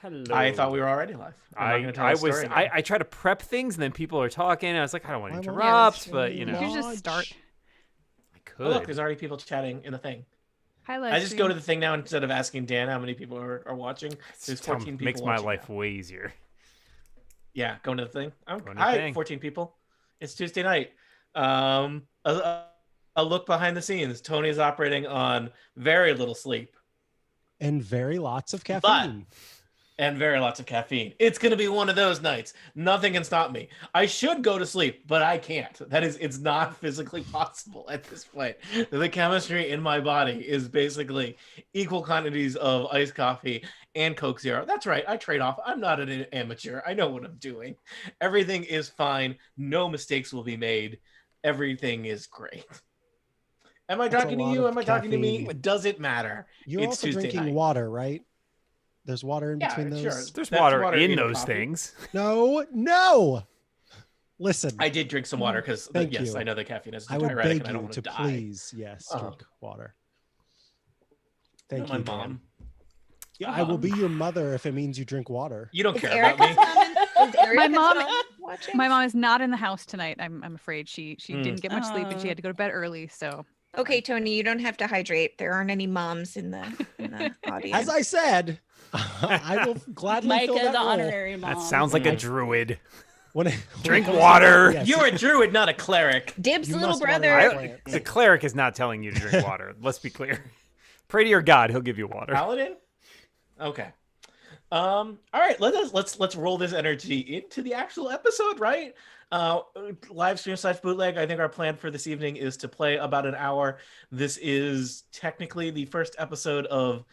Hello. I thought we were already live. I'm not going to tell a story now. I try to prep things, and then people are talking, and I was like, I don't want to Why won't interrupt, you but you know, You should just start. I could. Oh, look, there's already people chatting in the thing. Hi, I just go to the thing now instead of asking Dan how many people are watching. There's 14 people makes my watching life now. way easier. Yeah, going to the thing. Thing. 14 people. It's Tuesday night. A look behind the scenes. Tony is operating on very little sleep. And very lots of caffeine. And very lots of caffeine. It's going to be one of those nights. Nothing can stop me. I should go to sleep, but I can't. It's not physically possible at this point. The chemistry in my body is basically equal quantities of iced coffee and Coke Zero. That's right. I trade off. I'm not an amateur. I know what I'm doing. Everything is fine. No mistakes will be made. Everything is great. Am I talking to you? Am I talking to me? Does it matter? You're It's also Tuesday drinking night. water, right? There's water in between those. Sure. There's That's water in the those coffee. things. No. Listen. I did drink some water because yes, I know the caffeine is I would diuretic beg and I don't you want to die. please, drink water. Thank My you, mom. Dan. Yeah, I will be your mother if it means you drink water. You don't care about me. My mom is not in the house tonight. I'm afraid she didn't get much sleep and she had to go to bed early. So okay, Tony, you don't have to hydrate. There aren't any moms in the audience. As I said, I will gladly Micah, fill that the role. honorary mom. That sounds like a druid. When Drink water. Yes. You're a druid, not a cleric. Dibs, You little must water brother. your plants. The cleric is not telling you to drink water. Let's be clear. Pray to your god; he'll give you water. Paladin? Okay. All right, let's roll this energy into the actual episode, right? Live stream / bootleg. I think our plan for this evening is to play about an hour. This is technically the first episode of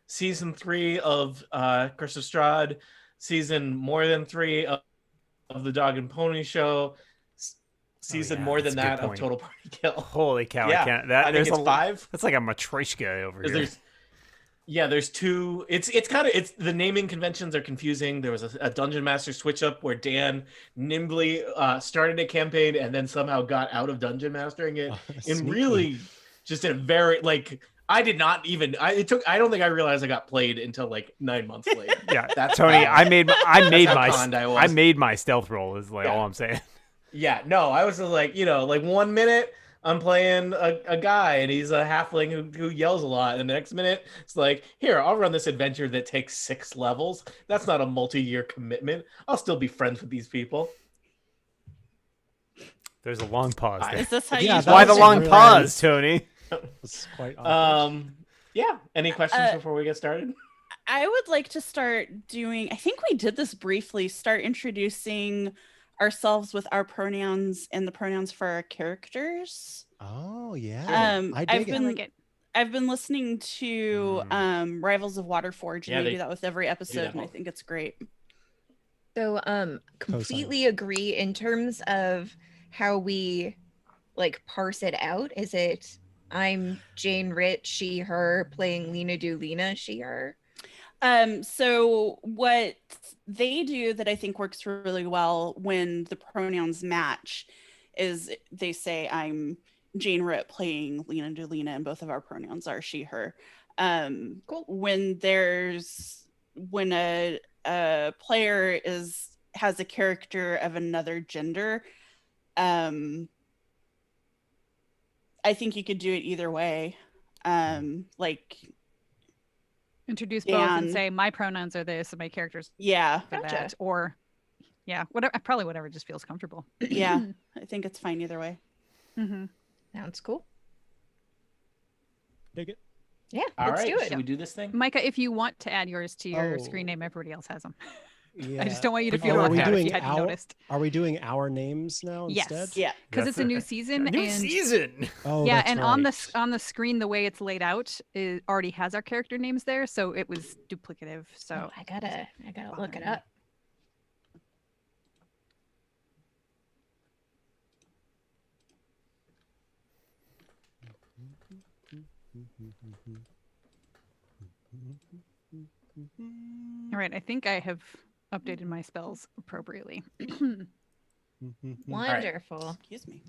season 3 of Curse of Strahd, season more than 3 of the Dog and Pony Show, season more than that of Total Party Kill. Holy cow! Yeah, I can't. I think it's 5. That's like a matryoshka over here. There's 2. It's the naming conventions are confusing. There was a Dungeon Master switch up where Dan nimbly started a campaign and then somehow got out of Dungeon Mastering it in really just a very I did not even. I don't think I realized I got played until 9 months later. Yeah, that's Tony. I made my stealth roll. Is all I'm saying. Yeah, no, I was just 1 minute I'm playing a guy and he's a halfling who yells a lot, and the next minute it's here, I'll run this adventure that takes 6 levels. That's not a multi-year commitment. I'll still be friends with these people. There's a long pause there. Is this how Why the long pause, Tony? It's quite awkward. Yeah. Any questions before we get started? I would like to start doing, I think we did this briefly, start introducing ourselves with our pronouns and the pronouns for our characters. Oh yeah. I've been listening to Rivals of Waterforge, and they do that with every episode, and I think it's great. So completely agree in terms of how we parse it out. Is it I'm Jane Ritt, she, her, playing Lena do Lena, she, her? So what they do that I think works really well when the pronouns match is they say I'm Jane Ritt playing Lena do Lena, and both of our pronouns are she, her. Cool. When a player has a character of another gender, I think you could do it either way. Introduce both and say my pronouns are this and my characters are that, or whatever just feels comfortable. Yeah, I think it's fine either way. Mm-hmm. Sounds cool. Dig it. Yeah, All let's right, do it. should we do this thing? Micah, if you want to add yours to your screen name, everybody else has them. Yeah. I just don't want you to feel left out if you hadn't noticed. Are we doing our names now Yes. instead? Yeah, because it's a new season. Oh, yeah, that's and right. on the screen, the way it's laid out, it already has our character names there, so it was duplicative. So I gotta look it up. All right, I think I have updated my spells appropriately. Wonderful. Right. Excuse me.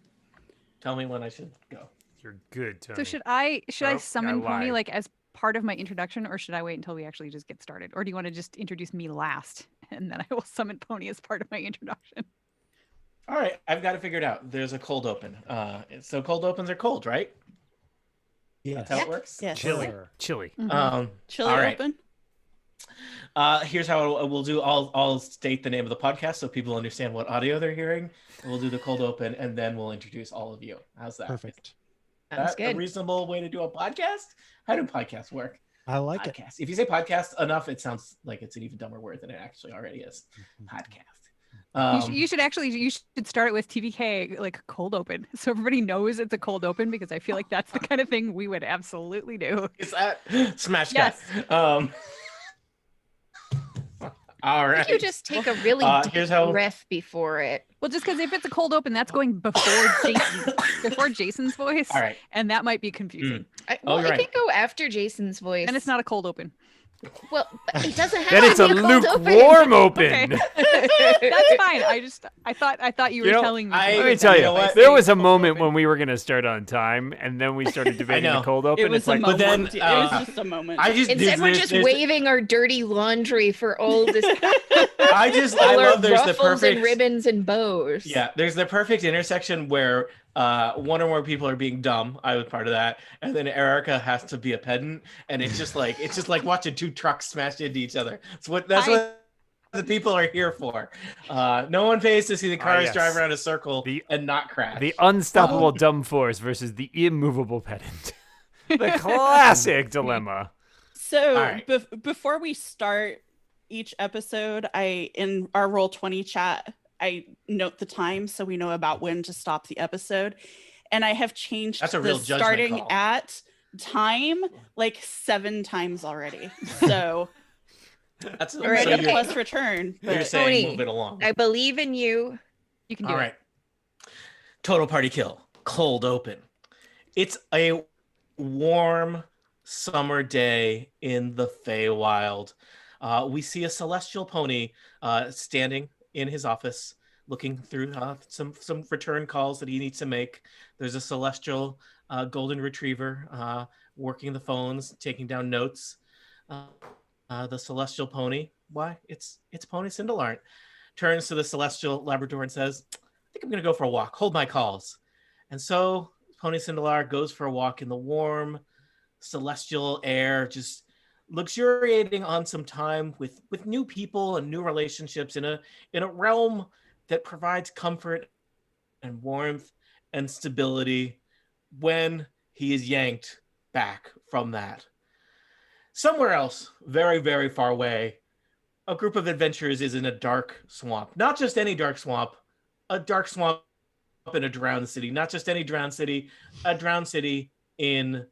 Tell me when I should go. You're good, Tony. So should I summon Pony as part of my introduction, or should I wait until we actually just get started? Or do you want to just introduce me last, and then I will summon Pony as part of my introduction? All right, I've got it figured out. There's a cold open. So cold opens are cold, right? Yes. That's how it works. Yes. Chilly. Sure. Chilly. Chili all right. open. Here's how we'll do. I'll state the name of the podcast so people understand what audio they're hearing. We'll do the cold open, and then we'll introduce all of you. How's that? Perfect. Sounds That good. a reasonable way to do a podcast? How do podcasts work? I like it. Podcast. If you say podcast enough, it sounds like it's an even dumber word than it actually already is. Podcast. You should start it with TPK, like cold open, so everybody knows it's a cold open, because I feel like that's the kind of thing we would absolutely do. Is that smash Yes. cut? All Why right. don't you just take a really here's deep how- breath before it? Well, just because if it's a cold open, that's going before Jason's voice, All right. and that might be confusing. Oh, It you're can go after Jason's voice. And it's not a cold open. Well, it doesn't have Then to it's a be cold lukewarm open. Okay. That's fine. I thought you were You know, telling me. I- Let me tell You you, know what? there was a Cold moment open. when we were going to start on time, and then we started debating know. the cold open. It was It's a like, moment. then, it was just a moment. I just Instead, we're just waving our dirty laundry for all this. I all our love there's the ruffles perfect and ribbons and bows. Yeah, there's the perfect intersection where one or more people are being dumb. I was part of that, and then Erica has to be a pedant, and it's just like watching two trucks smash into each other. What the people are here for. No one pays to see the cars yes. drive around a circle The- and not crash. the unstoppable dumb force versus the immovable pedant. The classic dilemma. So All right. before we start each episode, in our Roll20 chat, I note the time so we know about when to stop the episode. And I have changed That's a the real judgment starting call. at time like 7 times already. So That's All right, so okay. plus return. You're But saying Tony, move it along. I believe in you. You can do All it. right. Total party kill. Cold open. It's a warm summer day in the Feywild. We see a celestial pony standing in his office, looking through some return calls that he needs to make. There's a celestial golden retriever working the phones, taking down notes. The celestial pony, why? It's Pony Cindelarnt, turns to the celestial Labrador and says, I think I'm going to go for a walk. Hold my calls. And so Pony Cindelar goes for a walk in the warm celestial air, just luxuriating on some time with new people and new relationships in a realm that provides comfort and warmth and stability when he is yanked back from that. Somewhere else, very, very far away, a group of adventurers is in a dark swamp. Not just any dark swamp, a dark swamp in a drowned city. Not just any drowned city, a drowned city in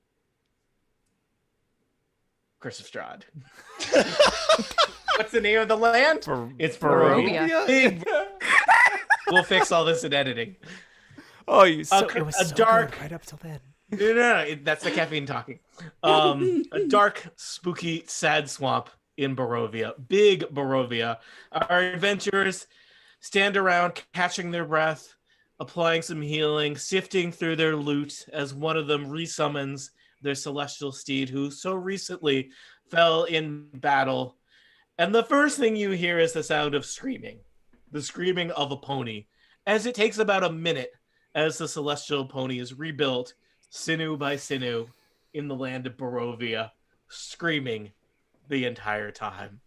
Curse of Strahd. What's the name of the land? It's Barovia. Big- We'll fix all this in editing. Oh, it was a so dark- good right up till then. No, that's the caffeine talking. A dark, spooky, sad swamp in Barovia. Big Barovia. Our adventurers stand around catching their breath, applying some healing, sifting through their loot as one of them resummons their celestial steed who so recently fell in battle. And the first thing you hear is the sound of screaming. The screaming of a pony. As it takes about a minute as the celestial pony is rebuilt sinew by sinew in the land of Barovia, screaming the entire time.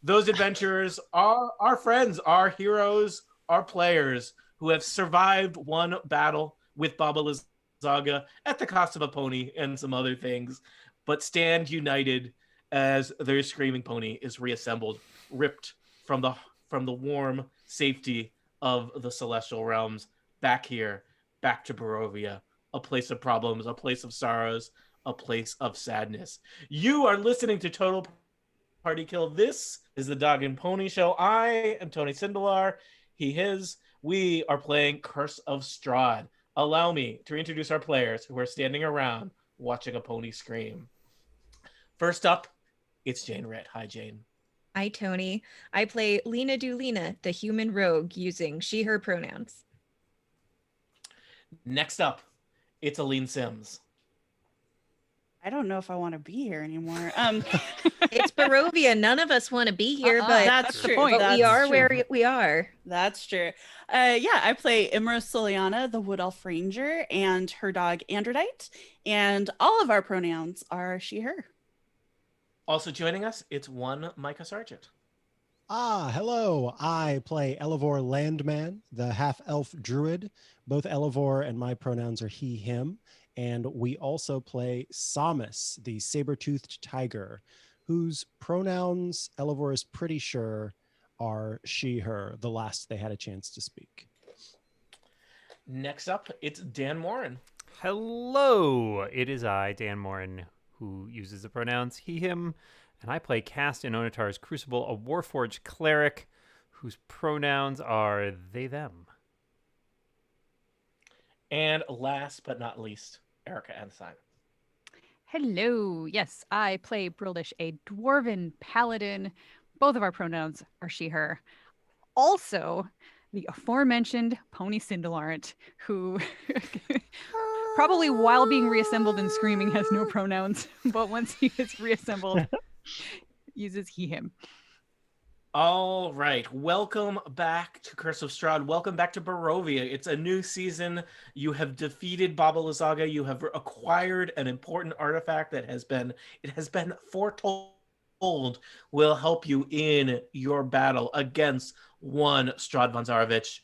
Those adventurers are our friends, our heroes, our players who have survived one battle with Baba Lysaga at the cost of a pony and some other things, but stand united as their screaming pony is reassembled, ripped from the warm safety of the celestial realms back here, back to Barovia, a place of problems, a place of sorrows, a place of sadness. You are listening to Total Party Kill. This is the Dog and Pony Show. I am Tony Sindelar. He, his. We are playing Curse of Strahd. Allow me to introduce our players who are standing around watching a pony scream. First up, it's Jane Ritt. Hi, Jane. Hi, Tony. I play Lena Dulina, the human rogue, using she, her pronouns. Next up, it's Aline Sims. I don't know if I want to be here anymore. It's Barovia. None of us want to be here, but That's the true. point. but we That's are true. where we are. That's true. Yeah, I play Imra Soliana, the Wood Elf Ranger, and her dog Androdite. And all of our pronouns are she, her. Also joining us, it's one Micah Sargent. Hello. I play Elevor Landman, the half-elf druid. Both Elevor and my pronouns are he, him. And we also play Samus, the saber-toothed tiger, whose pronouns Elevor is pretty sure are she, her, the last they had a chance to speak. Next up, it's Dan Morin. Hello, it is I, Dan Morin, who uses the pronouns he, him, and I play Cast in Onatar's Crucible, a Warforged cleric whose pronouns are they, them. And last but not least, Erica Ensign. Hello. Yes, I play Brildish, a dwarven paladin. Both of our pronouns are she, her. Also, the aforementioned Pony Cindelarent, who probably while being reassembled and screaming has no pronouns, but once he is reassembled, uses he, him. All right. Welcome back to Curse of Strahd. Welcome back to Barovia. It's a new season. You have defeated Baba Lysaga. You have acquired an important artifact that has been foretold will help you in your battle against one Strahd von Zarovich.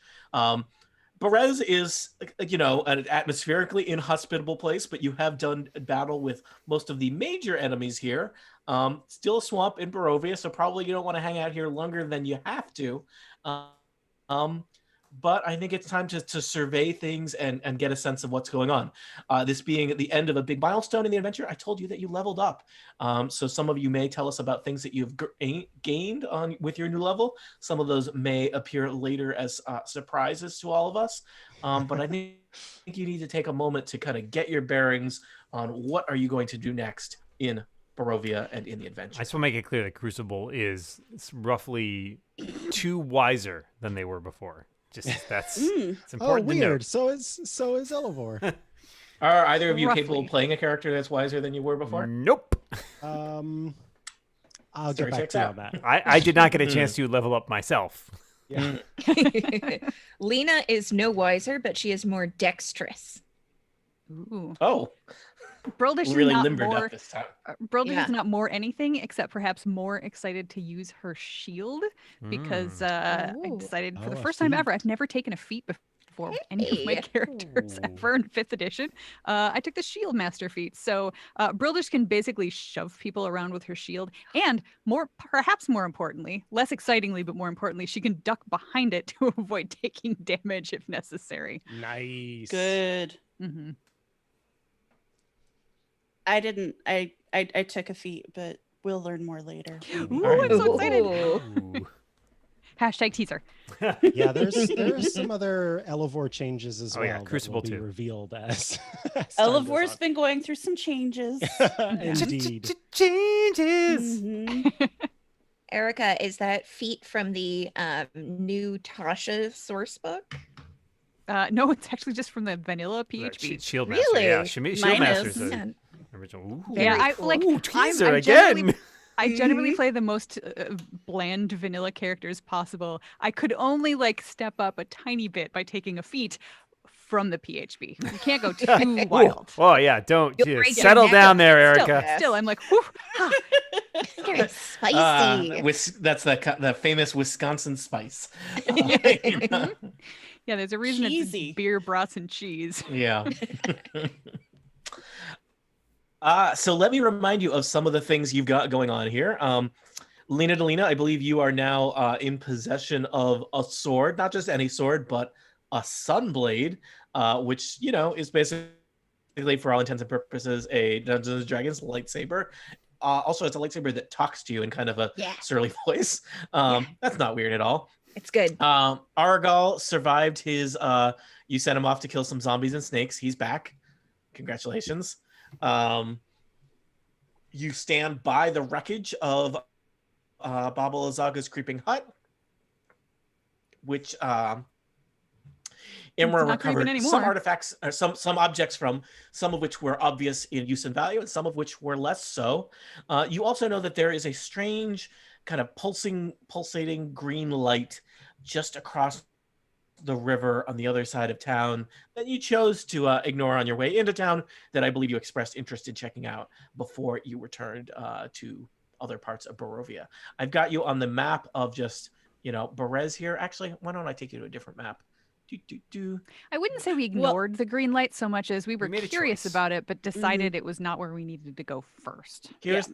Berez is, an atmospherically inhospitable place, but you have done battle with most of the major enemies here. Still a swamp in Barovia, so probably you don't want to hang out here longer than you have to. But I think it's time to survey things and get a sense of what's going on. This being the end of a big milestone in the adventure, I told you that you leveled up. So some of you may tell us about things that you've gained with your new level. Some of those may appear later as surprises to all of us. But I think you need to take a moment to kind of get your bearings on what are you going to do next in Barovia and in the adventure. I just want to make it clear that Crucible is roughly 2 wiser than they were before. It's Oh, important to weird. note. So is Elevor. Are either of you capable Roughly. of playing a character that's wiser than you were before? Nope. I'll Story get back checks to you out. on that. I did not get a chance to level up myself. Yeah. Lena is no wiser, but she is more dexterous. Ooh. Oh, Brildish really is not limbered more up this time. Brildish Yeah. is not more anything except perhaps more excited to use her shield because I Ooh. decided for the Oh, a first time feat. ever, I've never taken a feat before with any of my Hey. characters Ooh. ever in 5th edition. I took the shield master feat. So Brildish can basically shove people around with her shield, and perhaps more importantly, less excitingly, but more importantly, she can duck behind it to avoid taking damage if necessary. Nice. Good. Hmm I didn't. I took a feat, but we'll learn more later. maybe. Ooh, All right. I'm so excited. Ooh. Ooh. Hashtag teaser. Yeah, there's some other Elevor changes as Oh, well. yeah, that Crucible will be too. revealed as time goes Elevor's on. been going through some changes. Indeed. Changes. Mhm. Erica, is that feat from the new Tasha source book? No, it's actually just from the vanilla PHB. Shield Master. Yeah, Really? Shield Mine Master's is. the Man, original. Ooh. Yeah, Very I cool. like. Ooh, I'm teaser generally again. I generally Mhm. play the most bland vanilla characters possible. I could only step up a tiny bit by taking a feat from the PHB. You can't go too wild. Oh yeah, don't You'll break your settle neck down up. there, Still, Erica. still, I'm like, whew, ha. very spicy. That's the famous Wisconsin spice. Yeah, there's a reason Cheesy. it's beer, brats, and cheese. Yeah. So let me remind you of some of the things you've got going on here. Lena Delina, I believe you are now in possession of a sword, not just any sword, but a sunblade, which, is basically, for all intents and purposes, a Dungeons & Dragons lightsaber. Also, it's a lightsaber that talks to you in kind of a Yeah. surly voice. That's not weird at all. It's good. Aragal survived his, you sent him off to kill some zombies and snakes. He's back. Congratulations. You stand by the wreckage of Baba Lyzaga's creeping hut, which Imra not creeping recovered some anymore. artifacts, or some objects from, some of which were obvious in use and value, and some of which were less so. You also know that there is a strange kind of pulsating green light just across the river on the other side of town that you chose to ignore on your way into town, that I believe you expressed interest in checking out before you returned to other parts of Barovia. I've got you on the map of just, Berez here. Actually, why don't I take you to a different map? I wouldn't say we ignored the green light so much as we were made a curious choice. about it, but decided it was not where we needed to go first. Here's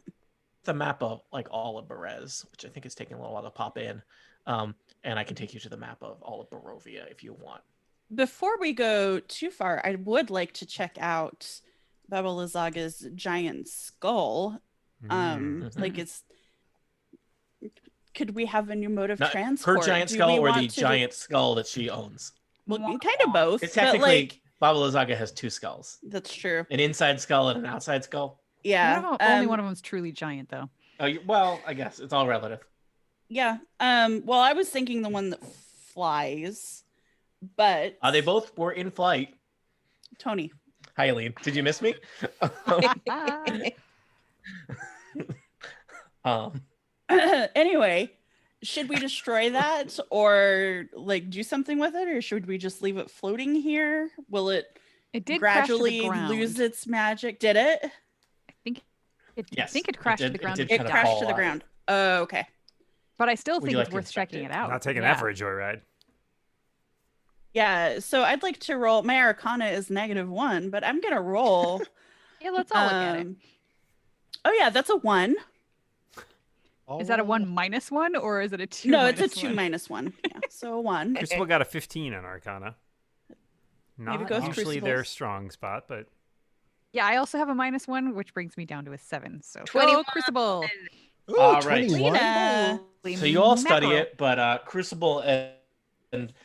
the map of like all of Berez, which I think is taking a little while to pop in. And I can take you to the map of all of Barovia if you want. Before we go too far, I would like to check out Baba Lyzaga's giant skull. Like could we have a new mode of transport? Her giant Do skull we or want the to giant skull that she owns? Well, kind of both. It's but technically, like, Baba Lyzaga has two skulls. that's true. An inside skull and an outside skull. Yeah. Only one of them's truly giant, though. Well, I guess it's all relative. Yeah. Well, I was thinking the one that flies, but They both were in flight. Tony. Hi, Eileen. Did you miss me? Anyway, should we destroy that or like do something with it, or should we just leave it floating here? Will it It did gradually crash to the ground. lose its magic? Did it? I think it crashed to the ground. did It kind of crashed fall to the out. ground. Oh, okay. But I still Would think you it's like to worth inspect checking it? it out. Not taking Yeah. that for a joyride. Yeah, so I'd like to roll. My Arcana is -1, but I'm gonna roll. Yeah, let's all look at it. Oh yeah, that's a 1. Is that a 1 -1 or is it a 2? No, it's a -1? 2 -1. Yeah, so a 1. Crucible got a 15 on Arcana. Maybe Not go with usually Crucibles. their strong spot, but Yeah, I also have a -1, which brings me down to a 7. So 21. go Crucible. Ooh, All right. 21. Lena. So you all study Mackerel. it, but Crucible and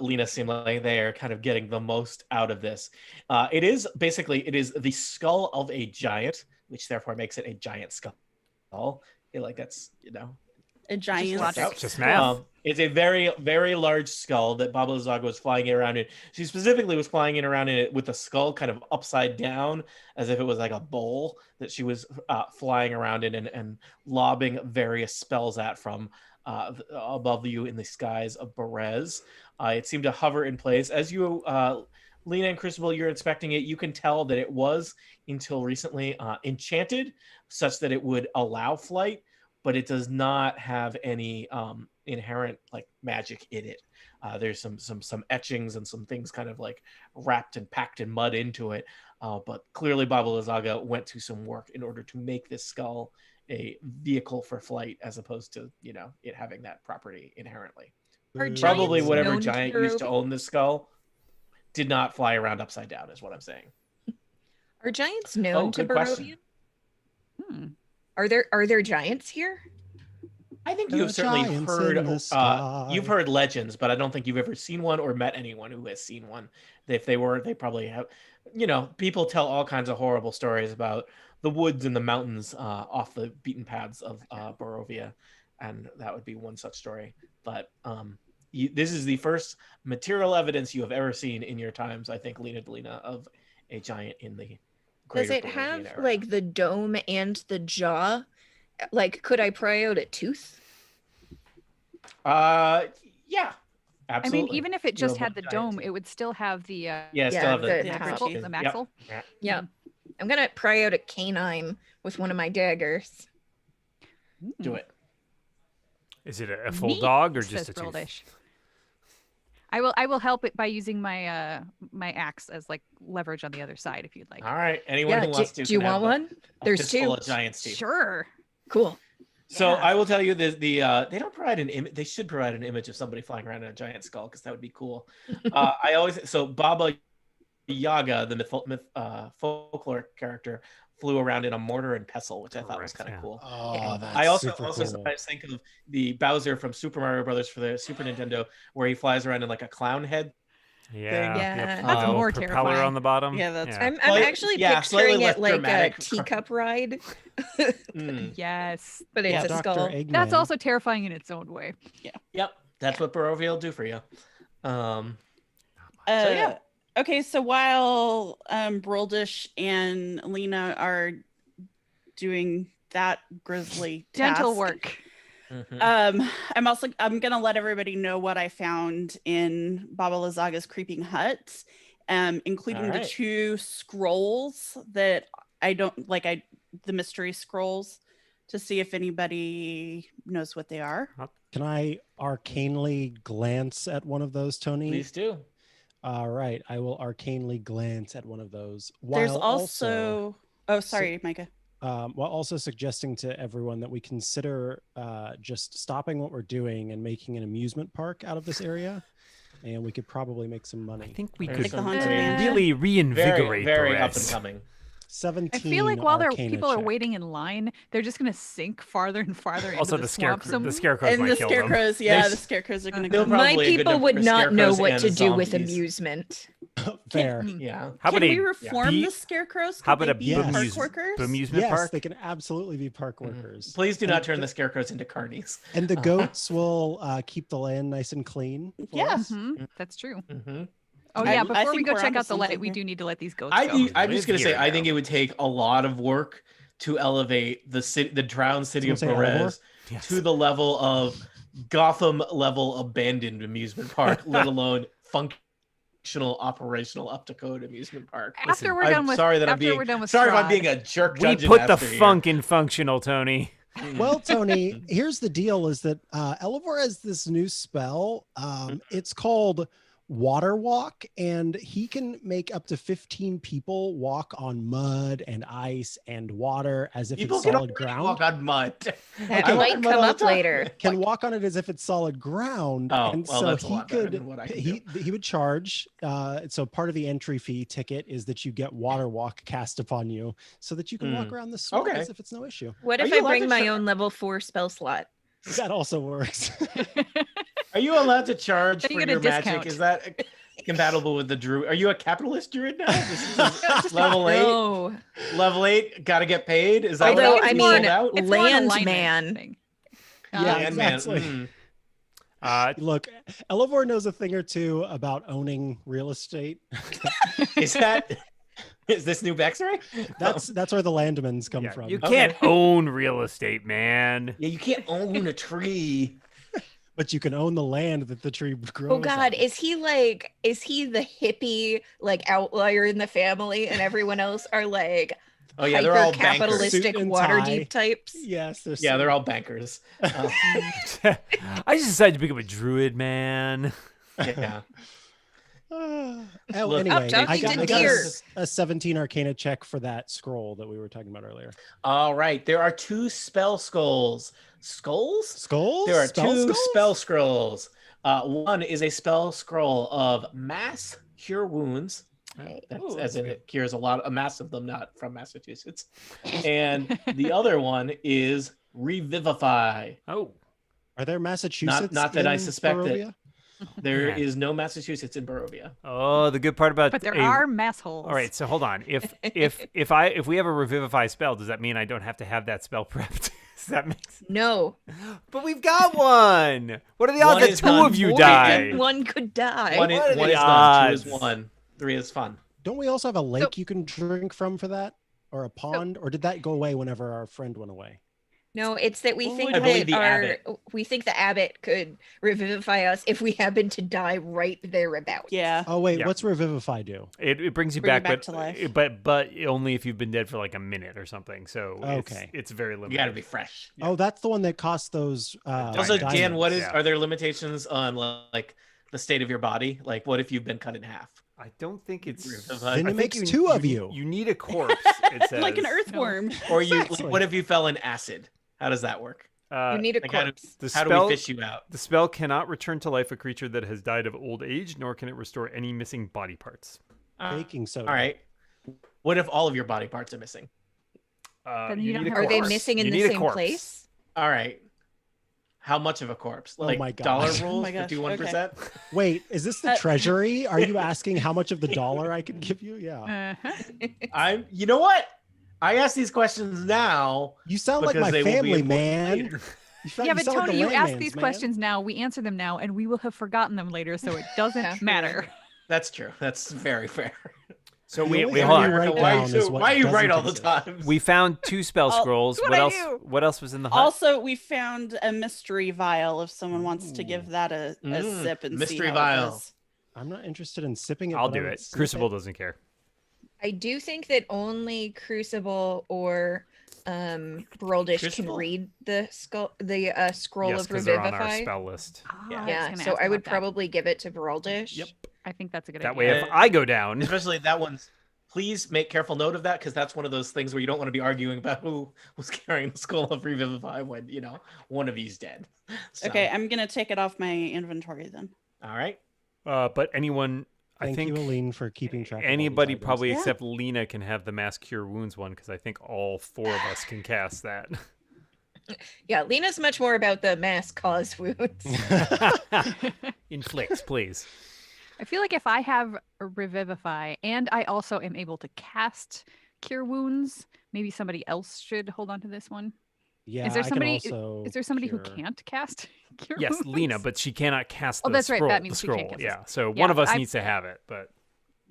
Lena seem like they are kind of getting the most out of this. It is the skull of a giant, which therefore makes it a giant skull. I feel like that's A giant. logic. just math. It's a very, very large skull that Baba Lyzaga was flying it around in. She specifically was flying it around in it with the skull kind of upside down, as if it was like a bowl that she was flying around in and lobbing various spells at from above you in the skies of Berez. It seemed to hover in place. As you, Lena and Crucible, you're inspecting it, you can tell that it was, until recently, enchanted, such that it would allow flight, but it does not have any inherent like magic in it. There's some etchings and some things kind of like wrapped and packed in mud into it. But clearly Baba Lyzaga went to some work in order to make this skull a vehicle for flight, as opposed to, it having that property inherently. Are Probably giants whatever known to giant used to Barovia? own this skull did not fly around upside down, is what I'm saying. Are giants known to good question. Barovia? Hmm. Are there giants here? I think The you've certainly giants heard in the sky. you've heard legends, but I don't think you've ever seen one or met anyone who has seen one. If they were, they probably have. People tell all kinds of horrible stories about the woods and the mountains off the beaten paths of Barovia, and that would be one such story. But this is the first material evidence you have ever seen in your times, I think, Lena, of a giant in the Does greater it Barovian have area. like the dome and the jaw? Like, could I pry out a tooth? Yeah, absolutely. I mean, even if it just You have had the one giant dome, teeth. it would still have the Yeah, still Yeah, have the the maxilla. teeth. the Yep. maxilla. Yeah. I'm gonna pry out a canine with one of my daggers. Do it. Is it a full Neat, dog or says just a tooth? Brildish. I will help it by using my my axe as like leverage on the other side if you'd like. All right. Anyone Yeah, who wants to. do you can have want a- one? a There's fistful two. of giant's teeth. Sure. Cool. So Yeah. I will tell you that they don't provide an image. They should provide an image of somebody flying around in a giant skull, because that would be cool. Baba Yaga, the folklore character, flew around in a mortar and pestle, which I thought was Correct, kind of yeah. cool. Oh, that's I also super cool. sometimes think of the Bowser from Super Mario Brothers for the Super Nintendo, where he flies around in like a clown head. Yeah. Yeah. That's Um, more propeller terrifying. on the bottom. Yeah, that's- I'm Slight- actually yeah, slightly picturing less it like a dramatic. teacup ride, Mm, Yes. but it's Yeah, a Dr. skull. Eggman. That's also terrifying in its own way. Yep, that's what Barovia will do for you. yeah. Okay, so while Brildish and Lena are doing that grisly Dental task, work. I'm gonna let everybody know what I found in Baba Lazaga's creeping hut, including the 2 scrolls that I don't like. The mystery scrolls, to see if anybody knows what they are. Can I arcanely glance at one of those, Tony? Please do. All right, I will arcanely glance at one of those. There's also oh, sorry, Micah. While also suggesting to everyone that we consider just stopping what we're doing and making an amusement park out of this area, and we could probably make some money. I think we There's could some really reinvigorate very up Perez. and coming. 17. I feel like while Arcana people are check. waiting in line, they're just going to sink farther and farther Also, into the swamp. scarecrow, the scarecrows And might the kill them. scarecrows, There's- the scarecrows are gonna They'll come. probably My a good people number would of not know scarecrows what to and do with zombies. amusement. Fair. Yeah. How Can about we a reform be- the scarecrows? How Could about they a be Yes. park bemuse- workers? amusement Yes, park? they can absolutely be park workers. Please do And not turn the- the scarecrows into carnies. And the goats will keep the land nice and clean. for Yeah. us. That's true. Mm-hmm. Oh I- yeah, I before we think go we're check onto out the light, something we here. do need to let these goats go. I'm just gonna say, Live I here think now. it would take a lot of work to elevate the drowned city of Someone say Perez Yes. to the level of Gotham level abandoned amusement park, let alone functional operational up to code amusement park. After we're I'm done with sorry that I'm after being we're done with sorry if I'm Strahd. being a jerk. We dungeon put the master here. funk in functional, Tony. Well, Tony, here's the deal: is that Elevor has this new spell. It's called Water Walk, and he can make up to 15 people walk on mud and ice and water as if People it's can solid already ground. walk on mud. That I walk might on mud come all the up time. later. Can walk on it as if it's solid ground. Oh, and well, so that's a he lot better could than what I can he would charge. So part of the entry fee ticket is that you get Water Walk cast upon you so that you can walk around the swamp Okay. as if it's no issue. What Are if you I allowed bring to my try- own level 4 spell slot? That also works. Are you allowed to charge Then you for get a your magic? discount. Is that compatible with the druid? Are you a capitalist druid now? This is level 8. No. Level 8, gotta get paid. Is that Although, what I it's mean, sold out? It's more an alignment Landman. thing. Yeah, Landman, exactly. Uh, Look, Elevor knows a thing or two about owning real estate. Is this new backstory? That's where the Landmans come yeah, from. you Okay. can't own real estate, man. Yeah, you can't own a tree. But you can own the land that the tree grows. Oh God, on. is he the hippie like outlier in the family, and everyone else are like Oh yeah, they're all bankers. capitalistic Suit and water tie. deep types? Yes, Yeah, they're all bankers. I just decided to become a druid, man. Yeah. Oh, Look, anyway, talking I got, to I got deer. a 17 Arcana check for that scroll that we were talking about earlier. All right, there are 2 spell skulls. Skulls? Skulls? There are Spell 2 skulls? spell scrolls. One is a spell scroll of mass cure wounds. That's, Ooh, as in it cures a mass of them, not from Massachusetts. And the other one is revivify. Oh, Are there Massachusetts? Not that I in suspect it. Barovia? There Yeah. is no Massachusetts in Barovia. oh, the good part about But there a- are mass holes. All right, so hold on. If we have a revivify spell, does that mean I don't have to have that spell prepped? Does that make sense? No. But we've got one. What are the One odds that is 2 done of you more die? than One could die. One What are is the done, 2 is odds? 1, 3 is fun. Don't we also have a lake you can drink from for that? Or a pond? Or did that go away whenever our friend went away? No, it's that we Well, think I believe that the abbot. the abbot could revivify us if we happen to die right thereabouts. Yeah. Oh, wait, Yeah. what's Revivify do? It brings you Bring you back, back but to life. but only if you've been dead for like a minute or something. So Okay. it's very limited. You got to be fresh. Oh, that's the one that costs those. Also, Dan, what is? yeah. Are there limitations on like the state of your body? Like, what if you've been cut in half? I don't think it's. Revivify. I Then it think makes 2 of you. You need a corpse. It says. Like an earthworm. Or you? Exactly. What if you fell in acid? How does that work? You need a like, how do- corpse. The How do spell, we fish you out? The spell cannot return to life a creature that has died of old age, nor can it restore any missing body parts. Baking soda. All right. What if all of your body parts are missing? Then you don't need a have- Are they corpse. missing in You the need a same corpse. place? All right. How much of a corpse? Oh Like my gosh. dollar Oh rules, my gosh, 51%? Wait, is this the treasury? Are you asking how much of the dollar I can give you? Yeah. Uh-huh. You know what? I ask these questions now. You sound like Because my they will be family, important man. later. Yeah, but sound like the Tony, you ask landmans, these man. questions now, we answer them now, and we will have forgotten them later, so it doesn't Yeah. matter. That's true. That's very fair. So The we only hold thing on. you write Why, down is what why are you right doesn't all the exist. time? We found 2 spell Oh, scrolls. that's What what I else? do. What else was in the hut? Also, we found a mystery vial if someone wants to give that a sip and mystery see how vial. it does. I'm not interested in sipping it. I'll but I do would it. sip Crucible doesn't care. I do think that only Crucible or Broldish can Crucible? read the scroll Yes, of because they're on our Revivify. spell list. Yeah. Yeah, so I would probably give it to Broldish. Yep. I think that's a good That way, idea. if I go down, Especially that one's. Please make careful note of that because that's one of those things where you don't want to be arguing about who was carrying the skull of Revivify when one of you's dead. So, Okay, I'm gonna take it off my inventory then. all right. but anyone, I Thank think you, Aline, for keeping track. of all these anybody items. probably Yeah. except Lena can have the mass cure wounds one because I think all 4 of us can cast that. Yeah, Lena's much more about the mass cause wounds. Inflicts, please. I feel like if I have a Revivify and I also am able to cast Cure Wounds, maybe somebody else should hold on to this one. Yeah, Is there I can somebody? also Is there somebody who cure. can't cast Cure Yes, Wounds? Lena, but she cannot cast the Oh, that's right, scroll. that means the she can't scroll. cast Yeah, so Yeah, one of us I- needs to have it, but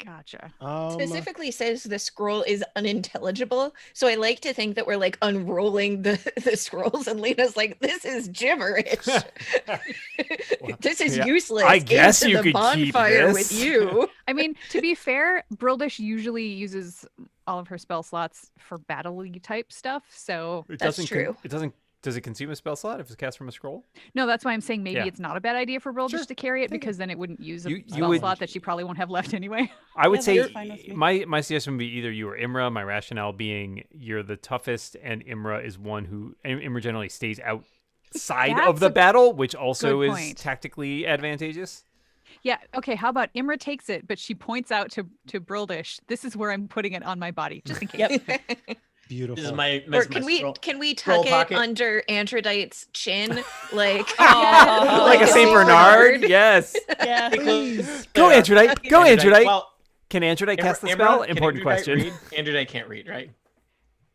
Gotcha. Specifically says the scroll is unintelligible. So I like to think that we're like unrolling the scrolls and Lena's like, this is gibberish. This is yeah, useless. I guess Into you the could keep bonfire this. with you. I mean, to be fair, Broldish usually uses all of her spell slots for battle-y type stuff. So it That's doesn't. true. It doesn't. Does it consume a spell slot if it's cast from a scroll? no, that's why I'm saying maybe Yeah. it's not a bad idea for Broldish Sure. to carry it because then it wouldn't use a You spell would- slot that she probably won't have left anyway. I would Yeah, say that's fine with me. my suggestion would be either you or Imra. My rationale being you're the toughest, and Imra is one who Imra generally stays outside of That's the a battle, which also good is point. tactically advantageous. Yeah. Okay. How about Imra takes it, but she points out to Broldish, this is where I'm putting it on my body, just in case. Yep. Beautiful. This is my. Or this is my can we scroll tuck it pocket. under Androdite's chin? Like, Oh, like a Saint Bernard. Yes. Yeah. Please. Go Androdite. Go Androdite. Well, Can Androdite cast the Imra- spell? can Important Androdite question. read? Androdite can't read, right?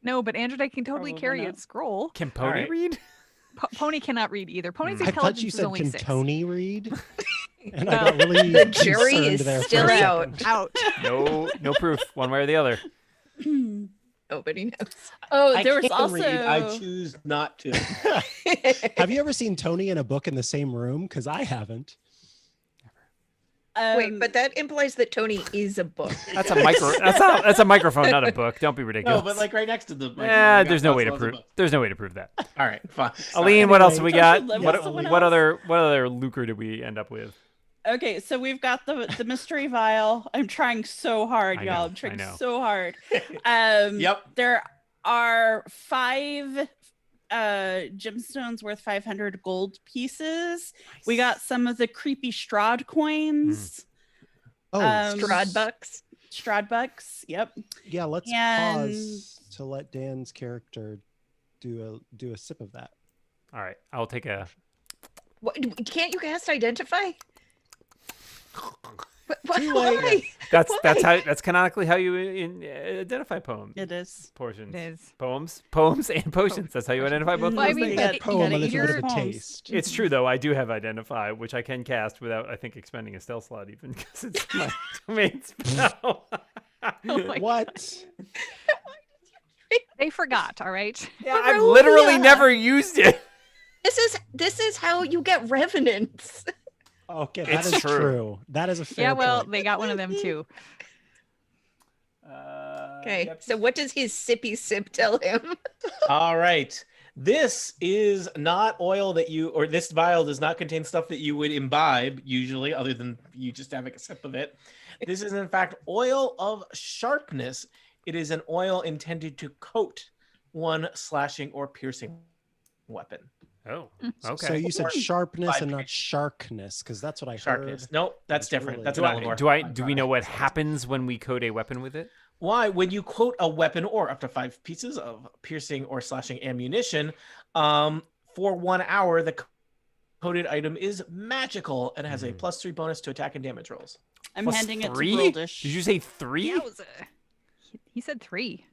No, but Androdite can totally Probably carry not. a scroll. Can Pony right. read? Pony cannot read either. Pony's I thought intelligence you is said, only can 6. Tony read? And No. I got really The jury concerned is there for a still second. out. Out. No proof, one way or the other. Nobody knows. Oh, I there was can also read. I choose not to. Have you ever seen Tony and a book in the same room? Because I haven't. Wait, but that implies that Tony is a book. That's a micro. That's a microphone, not a book. Don't be ridiculous. No, but like right next to the. Yeah, there's no way to prove. There's no way to prove that. All right, fine. Sorry. Aline, what else have we Don't got? you live What, with someone what else? other lucre did we end up with? Okay, so we've got the mystery vial. I'm trying so hard, I y'all. know, I'm trying I know. so hard. Yep. There are 5 gemstones worth 500 gold pieces. We got some of the creepy Strahd coins. Oh, Strahd bucks. Strahd bucks. Yep. yeah. Let's and- pause to let Dan's character do a sip of that. All right, I'll take a. What, can't you cast identify? Too late. That's Why? that's canonically how you identify It is. portions. It is. Poems and potions. That's how you identify both. Well, I those mean, things. That you poem a gotta little eat bit your of a poems. taste. It's true though. I do have identify, which I can cast without I think expending a stealth slot even because it's my domain spell. Oh my- What? They forgot, all right? Yeah, I've literally Barovia. never used it. This is how you get revenants. Okay, that It's is true. true. That is a fair Yeah, well, point. they got one of them too. Okay, Yep. so what does his sippy sip tell him? All right. This is not oil that you, or this vial does not contain stuff that you would imbibe usually, other than you just having a sip of it. This is in fact oil of sharpness. It is an oil intended to coat one slashing or piercing weapon. Oh, Mm. okay. So you said sharpness and Five not sharkness, because that's what I Sharpness. heard. Nope, that's It's different. really- That's do an I, Elevor. do we know what happens when we code a weapon with it? Why? When you quote a weapon or up to 5 pieces of piercing or slashing ammunition, for 1 hour, the coded item is magical and has a +3 bonus to attack and damage rolls. I'm Plus handing 3? it to Broldish. Did you say 3? Yowza. He said 3.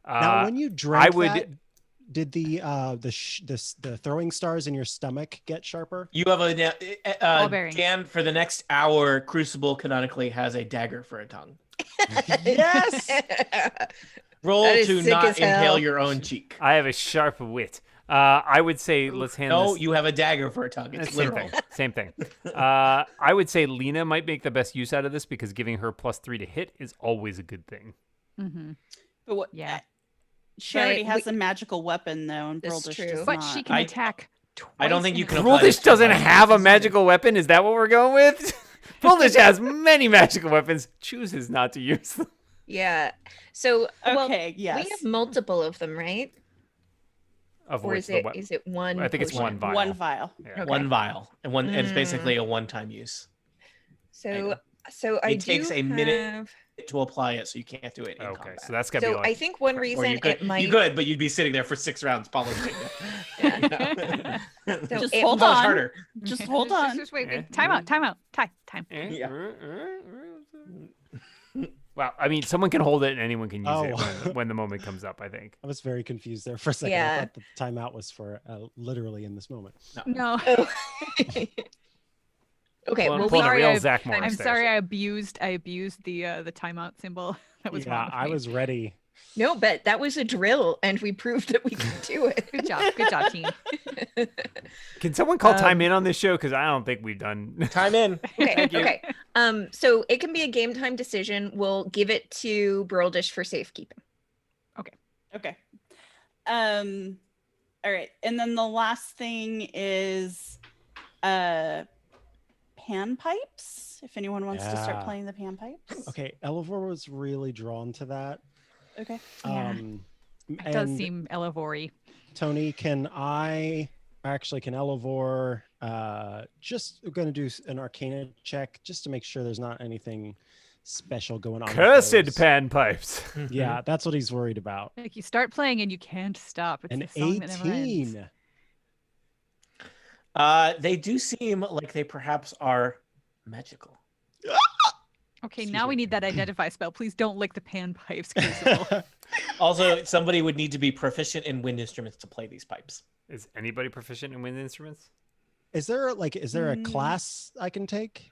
Now, when you drank I would. that, Did the throwing stars in your stomach get sharper? You have Ball bearings. Dan, for the next hour, Crucible canonically has a dagger for a tongue. Yes! Roll That is to sick not as hell. impale your own cheek. I have a sharp wit. I would say let's hand No, this. you have a dagger for a tongue. It's Same literal. thing. Same thing. I would say Lena might make the best use out of this because giving her +3 to hit is always a good thing. Mm-hmm. But what? Yeah. She But already has we- a magical weapon though, and That's Brildish true. does But not. she can attack twice. I don't think you in can a- apply this Bruldish to doesn't life. have a magical weapon. Is that what we're going with? Bruldish has many magical weapons. Chooses not to use them. Yeah. So Okay, yes. we have multiple of them, right? Of Or which is the it weapon. is it one? I think it's potion? one vial. One vial. Yeah. Okay. One vial, and it's Mm. basically a one-time use. So I It do takes a minute have- to apply it, so you can't do it in Okay, combat. so that's gotta be So like. I think one Or reason you could, it might you could, but you'd be sitting there for 6 rounds polishing it. So Just it- hold Much on. harder. Just hold on. Just wait. Eh? Time out. Time. Yeah. Well, I mean, someone can hold it and anyone can use Oh. it when the moment comes up, I think. I was very confused there for a second. I Yeah. thought the timeout was for literally in this moment. No. Oh. Okay, Pulling- well, pulling a sorry, real I- Zach Morris I'm there. sorry I abused the timeout symbol. That was Yeah, wrong of I me. was ready. no, but that was a drill, and we proved that we can do it. Good job, team. Can someone call Um, time in on this show? Because I don't think we've done. Time in. Okay, Thank you. okay. So it can be a game time decision. We'll give it to Brildish for safekeeping. Okay. All right. And then the last thing is pan pipes. If anyone wants to start Yeah. playing the pan pipes. Okay, Elevor was really drawn to that. Okay. Yeah. And It does seem Elevore-y. Tony, can Elevor just going to do an Arcana check just to make sure there's not anything special going on? with Cursed those? pan pipes. Yeah, that's what he's worried about. Like you start playing and you can't stop. It's An the song that never ends. 18. They do seem like they perhaps are magical. Okay, Excuse now me. we need that identify spell. Please don't lick the pan pipes, Crucible. Also, somebody would need to be proficient in wind instruments to play these pipes. Is anybody proficient in wind instruments? Is there a class I can take?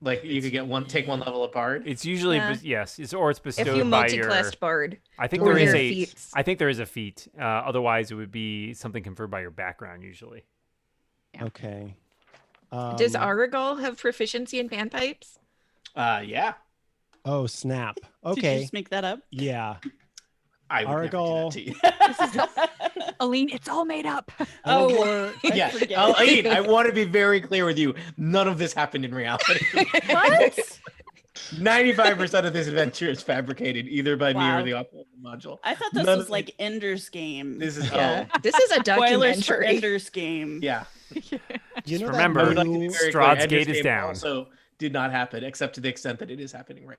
Like you could take one level of bard. It's usually Yeah. yes, or it's If bestowed you by your. multi-classed bard, I think or there is your a. feats. I think there is a feat. Otherwise, it would be something conferred by your background usually. Yeah. Okay. Does Aragal have proficiency in panpipes? Yeah. Oh, snap. Did you Okay. just make that up? Yeah. I would Aragal. never do that to you. Aline, it's all made up. Oh, Elevor- I Yeah, forget. Aline, I want to be very clear with you. None of this happened in reality. What? 95% of this adventure is fabricated either by me Wow. or the author of the module. I thought this None was of like Ender's Game. This is Yeah, this is a Spoilers for documentary. Ender's Game. yeah. You know that remember, I would like to be new- very clear, Strahd's Ender's Gate is Game down. Also did not happen, except to the extent that it is happening right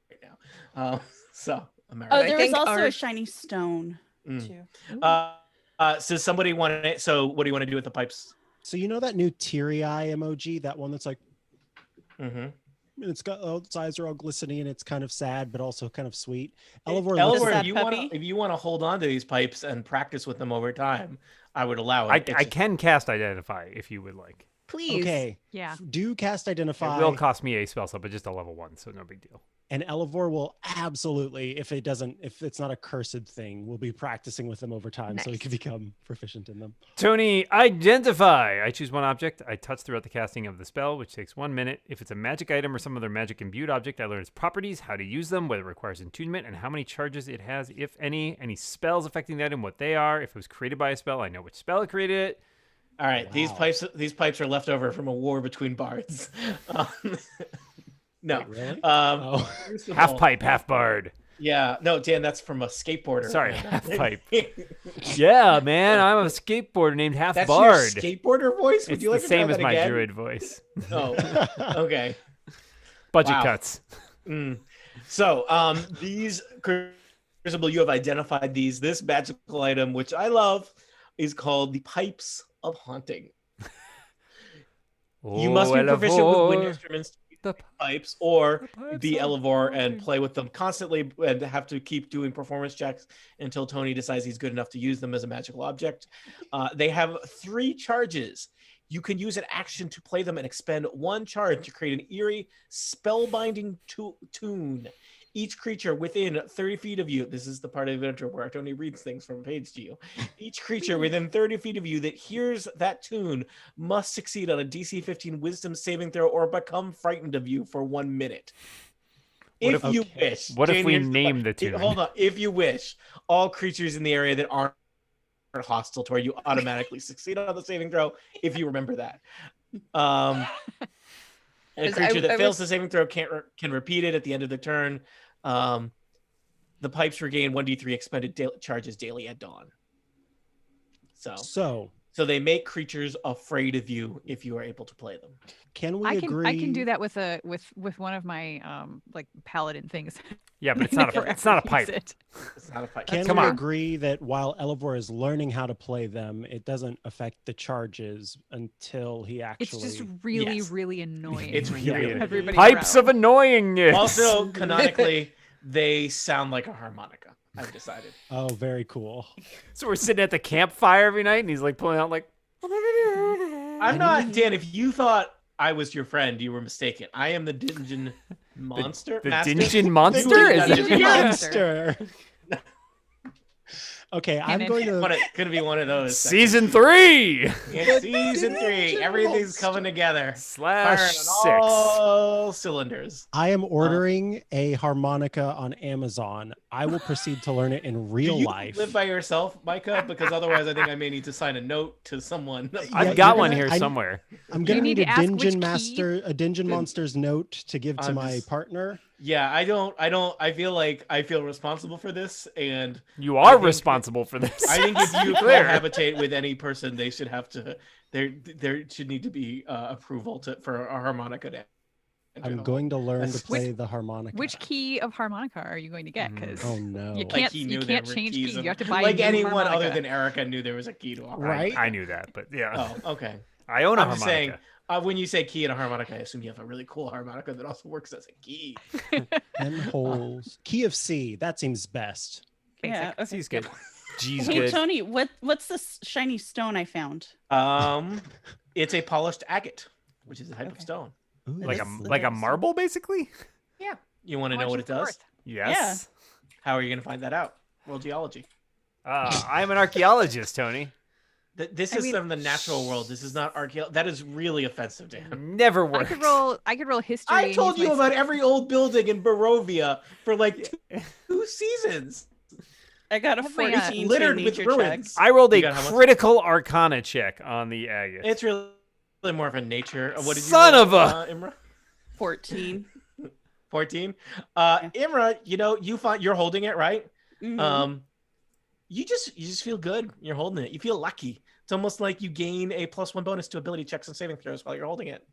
now. So America. Oh, I there was think also our- a shiny stone Mm. too. So somebody wanted. So what do you want to do with the pipes? So you know that new teary eye emoji, that one that's like Mm-hmm. it's got its eyes are all glistening and it's kind of sad but also kind of sweet. Elevor, looks that if you want to hold on to these pipes and practice with them over time, I would allow it. I It's just- can cast identify if you would like. Please. Okay. Yeah. Do cast identify. It will cost me a spell slot, but just a level 1, so no big deal. And Elevor will absolutely, if it's not a cursed thing, will be practicing with them over time so he Nice. can become proficient in them. Tony, identify. I choose one object. I touch throughout the casting of the spell, which takes 1 minute. If it's a magic item or some other magic imbued object, I learn its properties, how to use them, whether it requires attunement, and how many charges it has, if any spells affecting the item, what they are. If it was created by a spell, I know which spell created it. All right, Wow. these pipes are left over from a war between bards. No. Wait, really? Um, Oh. first of Half all- pipe, half bard. Yeah, no, Dan, that's from a skateboarder. Sorry, half pipe. Yeah, man, I'm a skateboarder named Half That's Bard. your skateboarder voice. Would It's you the like to same try as that my again? druid voice. Oh, okay. Budget Wow. cuts. So, these Crucible, you have identified these. This magical item, which I love, is called the Pipes of Haunting. You must be proficient with wind instruments to The pipes, or pipes be are Elevor and floating. play with them constantly and have to keep doing performance checks until Tony decides he's good enough to use them as a magical object. They have 3 charges. You can use an action to play them and expend 1 charge to create an eerie, spellbinding tune. Each creature within 30 feet of you, this is the part of the intro where Tony reads things from a page to you. Each creature within 30 feet of you that hears that tune must succeed on a DC 15 Wisdom saving throw or become frightened of you for 1 minute. If you wish. What if Jane, we here's the part. name the tune? Hold on. If you wish, all creatures in the area that aren't hostile to where you automatically succeed on the saving throw, if you remember that. And a creature that fails the saving throw can repeat it at the end of the turn. The pipes regain 1d3 expended charges daily at dawn. So they make creatures afraid of you if you are able to play them. Can we agree? I can do that with one of my like paladin things. Yeah, but it's not a pipe. It's not a pipe. Can we agree that while Elevor is learning how to play them, it doesn't affect the charges until he actually... It's just really annoying. It's really everybody pipes around. of annoyingness. Also, canonically, they sound like a harmonica. I've decided. Oh, very cool. So we're sitting at the campfire every night, and he's like pulling out like... I'm not, Dan, if you thought I was your friend, you were mistaken. I am the dungeon monster. The master? Dingeon monster? Is it? Dungeon Monster. Okay, I'm going to... Gonna be one of those. Season 3! Yeah, season 3. Everything's coming together. /6. Firing on all cylinders. I am ordering a harmonica on Amazon. I will proceed to learn it in real Do you life. live by yourself, Micah? Because otherwise I think I may need to sign a note to someone. I've got one here somewhere. I'm going to need need to a ask which Dungeon key? Master, a Dungeon Monster's note to give to my partner. Yeah, I feel responsible for this, and You are responsible for this. I think if you cohabitate with any person, they should have to. There should need to be approval for a harmonica to. I'm going to learn to play the harmonica. Which key of harmonica are you going to get? Because Oh no! you can't he knew you there can't were change keys keys. of- You have to buy a like new anyone harmonica. other than Erica knew there was a key to a harmonica. Right? I knew that, but yeah. Oh, okay. I own a I'm harmonica. just saying. When you say key and a harmonica, I assume you have a really cool harmonica that also works as a key. 10 holes. Key of C. That seems best. Yeah. Okay. C's good. G's Hey good. Tony, what's this shiny stone I found? It's a polished agate, which is a type of stone. Ooh. Like a marble, basically? Yeah. You want to know what it does? Yes. How are you going to find that out? World geology. I'm an archaeologist, Tony. This is from the natural world. This is not archaeology. That is really offensive, Dan. Never I worked. could roll history. I and told use you my about every old building in Barovia for like 2 seasons. I got a Have my, 14 littered to with nature ruins. check. I rolled You a got how much? critical arcana check on the agate. It's really more of a nature. What did you Son roll, of a- Imra? 14. 14. Imra, you're holding it, right? Mhm. You just feel good. You're holding it. You feel lucky. It's almost like you gain a +1 bonus to ability checks and saving throws while you're holding it.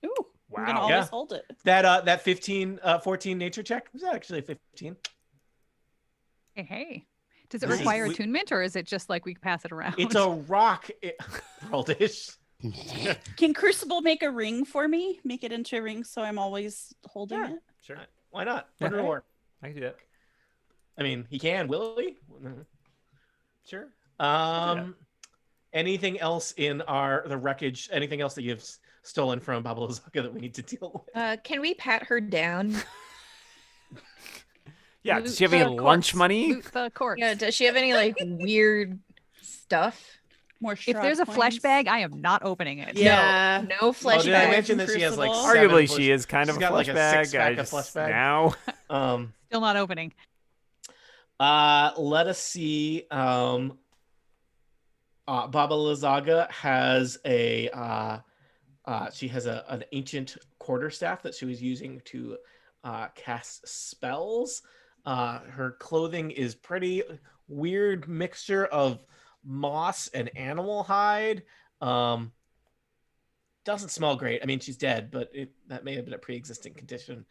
Ooh, I'm Wow. gonna always Yeah. hold it. That 14 nature check was actually a 15. Hey. Does it This is- require we- attunement, or is it just like we pass it around? It's a rock. Roldish. Can Crucible make a ring for me? Make it into a ring so I'm always holding Yeah. it? Sure. Why not? Yeah. Put it to work. I can do that. I mean, he can. Will he? Sure. Anything else in the wreckage? Anything else that you've stolen from Basilica that we need to deal with? Can we pat her down? Yeah, Loot does she have any the lunch corpse. money? Loot the corpse. Yeah, does she have any like weird stuff? More If there's a Strahd flesh coins? bag, I am not opening it. Yeah. No flesh did I bag. mention that she has like Crucible. 7 Arguably, flesh- she is kind of she's a got, flesh like, a bag. six-pack I of flesh just- bag. Now, Still not opening. Let us see. Baba Lazaga has she has an ancient quarterstaff that she was using to cast spells. Her clothing is pretty weird mixture of moss and animal hide. Doesn't smell great. I mean, she's dead, but that may have been a pre-existing condition.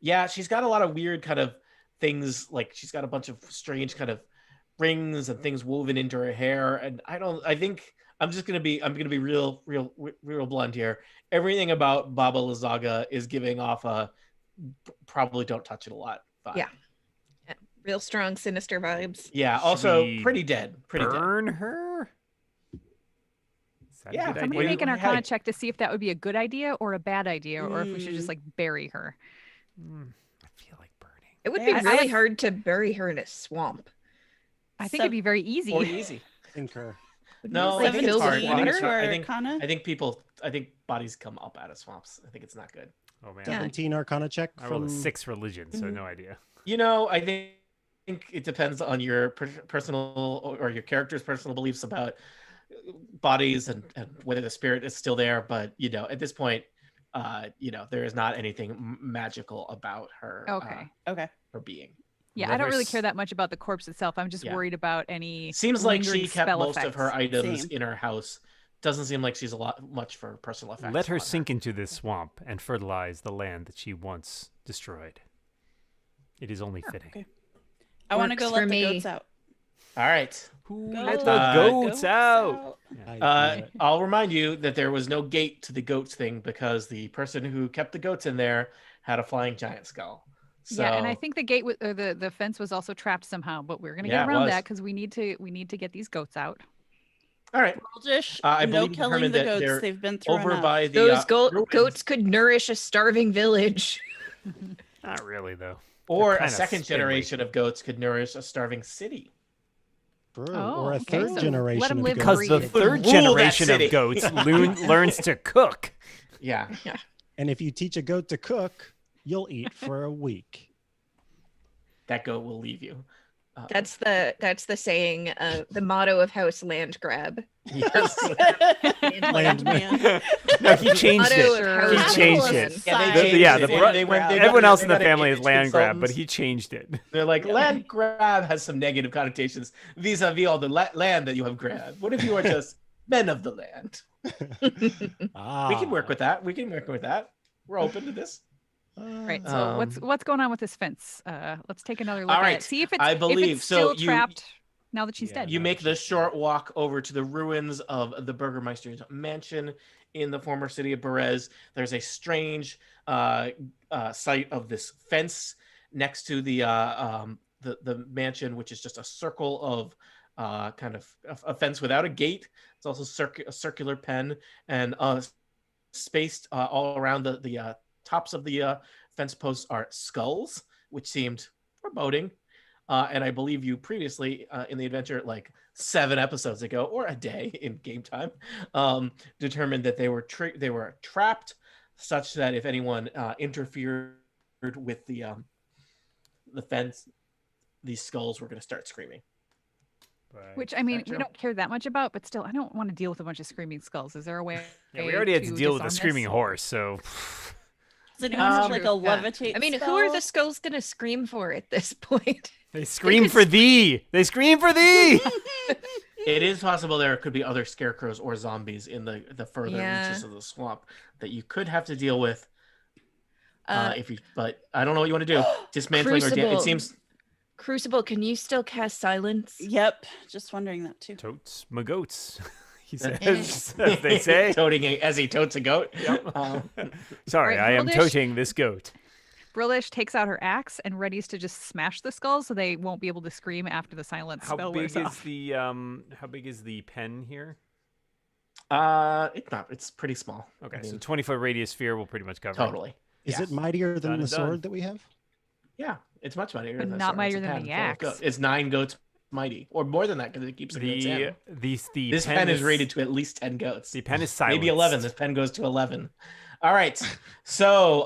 Yeah, she's got a lot of weird kind of things. Like she's got a bunch of strange kind of rings and things woven into her hair. And I think I'm gonna be real blunt here. Everything about Baba Lysaga is giving off a probably don't touch it a lot vibe. Yeah. Real strong sinister vibes. Yeah. Should Also, we pretty dead. Pretty dead. Burn her? Is that Yeah. a good Somebody idea? make an Hey. Arcana check to see if that would be a good idea or a bad idea, or if we should just like bury her. I feel like burning. It would be I- really I've- hard to bury her in a swamp. I think it'd be very easy. Or easy. Concur. No, Like I think it's filled with hard. I think water? it's hard. Arcana? I think bodies come up out of swamps. I think it's not good. Oh man. Yeah. 17 Arcana check I rolled from a 6 religion, so no idea. You know, I think it depends on your personal or your character's personal beliefs about bodies and whether the spirit is still there. But you know, at this point, there is not anything magical about her. Okay. Okay. Her being. Yeah, I don't Never really s- care that much about the corpse itself. I'm just Yeah. worried about any. Seems like lingering she kept spell most of her effects. items Same. in her house. Doesn't seem like she's a lot much for personal effects. Let her on sink into this swamp and fertilize the land that she once destroyed. It is only fitting. Okay. I want to Works go for let the me. goats out. All right. Who Go let the let goats out? I'll remind you that there was no gate to the goats thing because the person who kept the goats in there had a flying giant skull. So, Yeah, and I think the gate or the fence was also trapped somehow, but we're gonna Yeah, get it around was. that because we need to get these goats out. all right. Broldish, I no believe killing determined the that goats. they're They've been through Over enough. by the Those ruins, goats could nourish a starving village. Not really, though. or They're a kinda second spindly. generation of goats could nourish a starving city. Brew, Oh, or a okay, third so let generation 'em of live goats. Because the breed. third Rule that generation city. of goats learns to cook. Yeah. And if you teach a goat to cook, you'll eat for a week. That goat will leave you. That's the saying, the motto of House Landgrab. Yes. Landman. No, he changed Motto it. of He House changed Landgrab. it. Yeah, they Side. changed Yeah, it. the bro- They got Everyone a- else they in the got family is image land grab, but consultants. he changed it. They're like, land grab has some negative connotations vis-a-vis all the land that you have grabbed. What if you are just men of the land? We can work with that. We're open to this. Right. So what's going on with this fence? Let's take another look all at right, it. See if it's I if believe- it's so still you- trapped now that she's Yeah. dead. You No, make the she's short walk over to the ruins of the Burgermeister's mansion in the former city of Berez. There's a strange site of this fence next to the mansion, which is just a circle of kind of a fence without a gate. It's also a circular pen, and spaced all around the tops of the fence posts are skulls, which seemed foreboding. And I believe you previously in the adventure, like 7 episodes ago, or a day in game time, determined that they were trapped, such that if anyone interfered with the fence, these skulls were going to start screaming. Which I mean, that we true? don't care that much about, but still, I don't want to deal with a bunch of screaming skulls. Is there a way? Yeah, we already had to deal with a disarm screaming this? horse, so Does anyone have like a Yeah. levitate? I mean, who are the spell? skulls gonna scream for at this point? they scream for thee. They scream for thee. It is possible there could be other scarecrows or zombies in the further Yeah. reaches of the swamp that you could have to deal with Uh, but I don't know what you want to do. Dismantling or it Crucible. seems Crucible, can you still cast silence? Yep, just wondering that too. Totes my goats, he says, as they say. toting as he totes a goat. Sorry, Right, I am Broldish. toting this goat. Brillish takes out her axe and readies to just smash the skulls so they won't be able to scream after the silence How spell big wears is off. how big is the pen here? It's not. It's pretty small. Okay, I so mean, 20-foot radius sphere will pretty much cover it. totally. Is Yeah. it mightier than Done the and done. sword that we have? Yeah, it's much mightier. But than not sword. It's mightier a than pen the full of axe. goats. It's 9 goats mighty, or more than that because it keeps the goats in. The This pen is rated to at least 10 goats. The pen is silenced. Maybe 11. This pen goes to 11. All right. So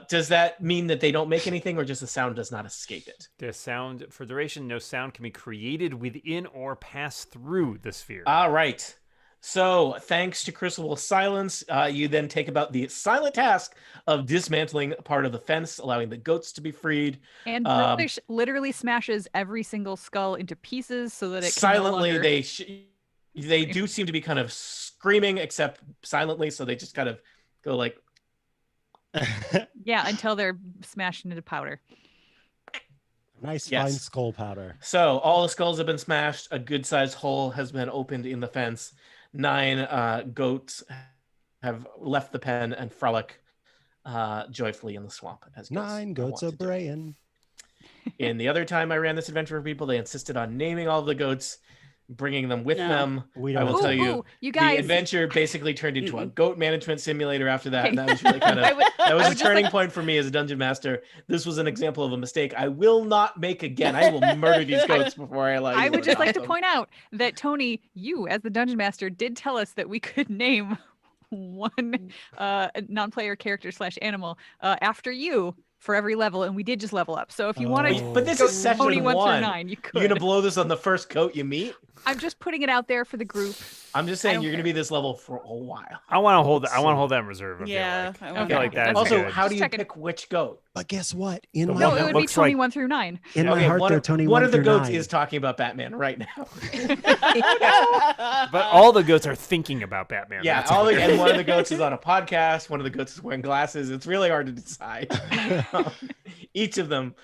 does that mean that they don't make anything, or just the sound does not escape it? The sound for duration, no sound can be created within or pass through the sphere. All right. So thanks to Crucible Silence, you then take about the silent task of dismantling part of the fence, allowing the goats to be freed. And Brillish literally smashes every single skull into pieces so that it can no Silently, longer... they do seem to be kind of screaming, except silently. So they just kind of go like, Yeah, until they're smashed into powder. Nice Yes. fine skull powder. so all the skulls have been smashed. A good-sized hole has been opened in the fence. 9 goats have left the pen and frolic joyfully in the swamp. As 9 goats are a braying. In the other time I ran this adventure for people, they insisted on naming all the goats, bringing them with them. We I don't will have tell to. you, you the guys. adventure basically turned into a goat management simulator after that. Okay. And that was really kind of that was I a would just turning point for me as a dungeon master. This was an example of a mistake I will not make again. I will murder these goats before I allow you I would just like to adopt them. point out that Tony, you as the dungeon master, did tell us that we could name one non-player character / animal after you for every level, and we did just level up. So if you want to, But this go is session Tony 1 through 1. 9, you could. You're gonna blow this on the first goat you meet. I'm just putting it out there for the group. I'm just I saying don't you're gonna care. be this level for a while. I want to hold. I want to hold that in reserve. I Yeah, feel I like. I want feel that. like that's Also, good. how do Just you checking. pick which goat? But guess what? In The my No, one it that would be looks Tony like- 1 through 9. in my heart, they're Tony one 1 of the through goats 9. is talking about Batman right now. But all the goats are thinking about Batman. Yeah, That's and one of the goats is on a podcast. One of the goats is wearing glasses. It's really hard to decide. Each of them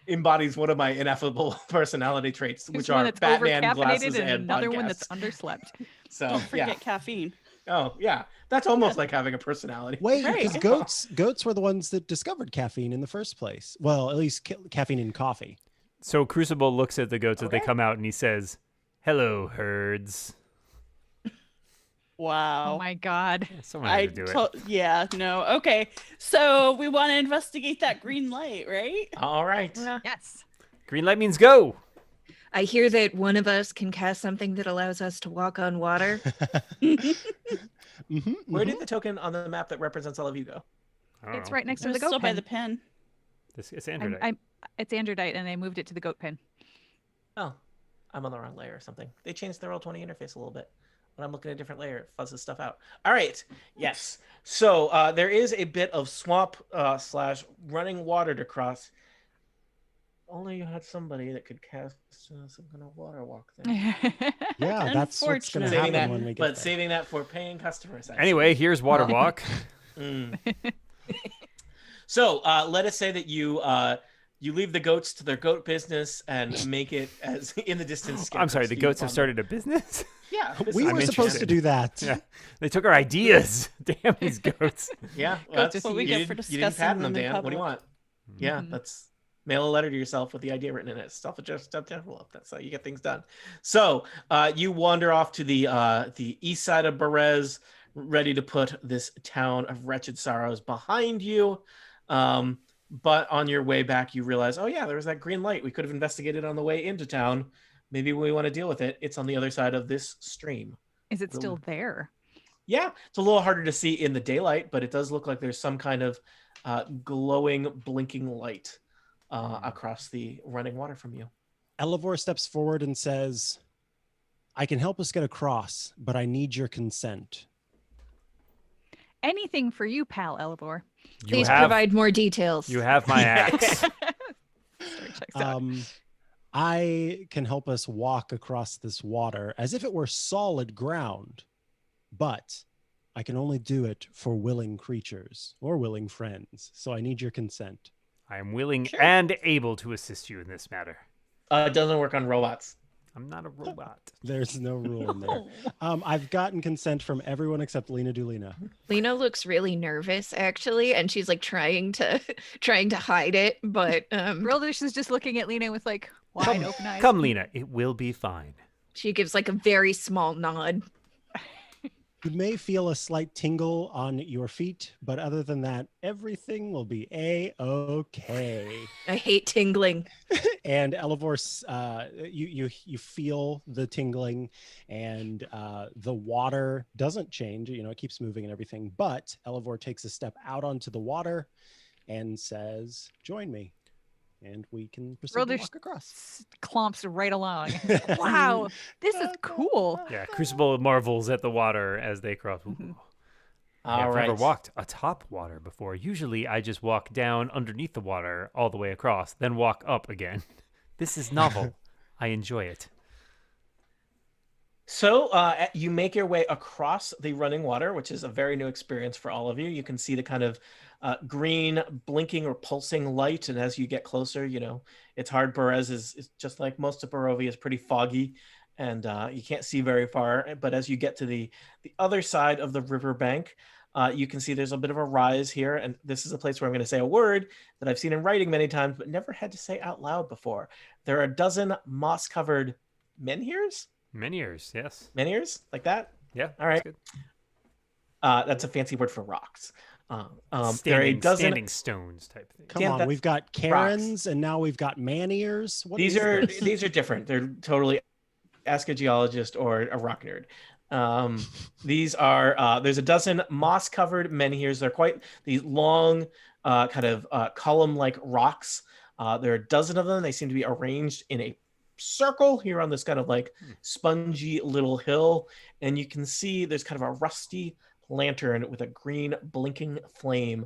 embodies one of my ineffable personality traits, There's which one are that's Batman, overcaffeinated glasses, and and another podcasts. one that's underslept. So Don't forget yeah. caffeine. Oh yeah, that's almost like having a personality. Wait, Right. because goats were the ones that discovered caffeine in the first place. Well, at least caffeine in coffee. So Crucible looks at the goats as they Okay. come out, and he says, "Hello, herds." Wow. Oh my god. Someone had to do it. Yeah, no. Okay. So we want to investigate that green light, right? All right. Yes. Green light means go. I hear that one of us can cast something that allows us to walk on water. Where did the token on the map that represents all of you go? I don't It's know. right next It to was the goat still by pen. the pen. It's Android. It's androdite, and I moved it to the goat pen. Oh, I'm on the wrong layer or something. They changed the Roll20 interface a little bit. When I'm looking at a different layer, it fuzzes stuff out. All right. Yes. So there is a bit of swamp / running water to cross. Only you had somebody that could cast some kind of water walk there. Yeah, that's what's going to Saving happen that, when we get but there. saving that for paying customers. actually. Anyway, here's Water Walk. So let us say that you leave the goats to their goat business and make it as in the distance. I'm sorry, the Steve goats have on started a business? Yeah, We I'm were supposed interested. to do that. Yeah. They took our ideas. Damn these goats. Yeah, That's what we you get for didn't patent them, discussing them in Dan. What do you public. want? Yeah, that's mail a letter to yourself with the idea written in it. Self-addressed envelope. That's how you get things done. So you wander off to the east side of Berez, ready to put this town of wretched sorrows behind you. But on your way back, you realize, oh yeah, there was that green light. We could have investigated on the way into town. Maybe we want to deal with it. It's on the other side of this stream. Is it still there? Yeah, it's a little harder to see in the daylight, but it does look like there's some kind of glowing, blinking light across the running water from you. Elevor steps forward and says, I can help us get across, but I need your consent. Anything for you, pal Elevor. Please provide more details. You have my axe. Story checks out. I can help us walk across this water as if it were solid ground, but I can only do it for willing creatures or willing friends. So I need your consent. I am willing and able to assist you in this matter. It doesn't work on robots. I'm not a robot. There's no rule in there. I've gotten consent from everyone except Lena Dulina. Lena looks really nervous actually, and she's like trying to hide it, but Brildish is just looking at Lena with like wide open eyes. Come, Lena. It will be fine. she gives like a very small nod. You may feel a slight tingle on your feet, but other than that, everything will be A-okay. I hate tingling. And Elevor, you feel the tingling, and the water doesn't change. You know, it keeps moving and everything. But Elevor takes a step out onto the water and says, "Join me," and we can proceed to Brildish walk across. clomps right along. Wow, this is cool. Yeah, Crucible marvels at the water as they cross. Ooh. I've never walked atop water before. Usually I just walk down underneath the water all the way across, then walk up again. This is novel. I enjoy it. So you make your way across the running water, which is a very new experience for all of you. You can see the kind of green blinking or pulsing light, and as you get closer, it's hard. Berez is just like most of Barovia, is pretty foggy, and you can't see very far. But as you get to the other side of the riverbank, you can see there's a bit of a rise here, and this is a place where I'm going to say a word that I've seen in writing many times, but never had to say out loud before. There are a dozen moss-covered menhirs. Menhirs, yes. Menhirs, like that? Yeah. All right. Good. That's a fancy word for rocks. There are a Standing, dozen. standing stones type thing. Come Dan, on, that's we've got Karens and now we've got man ears. What These is are this? these are different. They're totally ask a geologist or a rock nerd. These are there's a dozen moss-covered menhirs. They're quite these long, kind of column-like rocks. There are a dozen of them. They seem to be arranged in a circle here on this kind of like spongy little hill, and you can see there's kind of a rusty lantern with a green blinking flame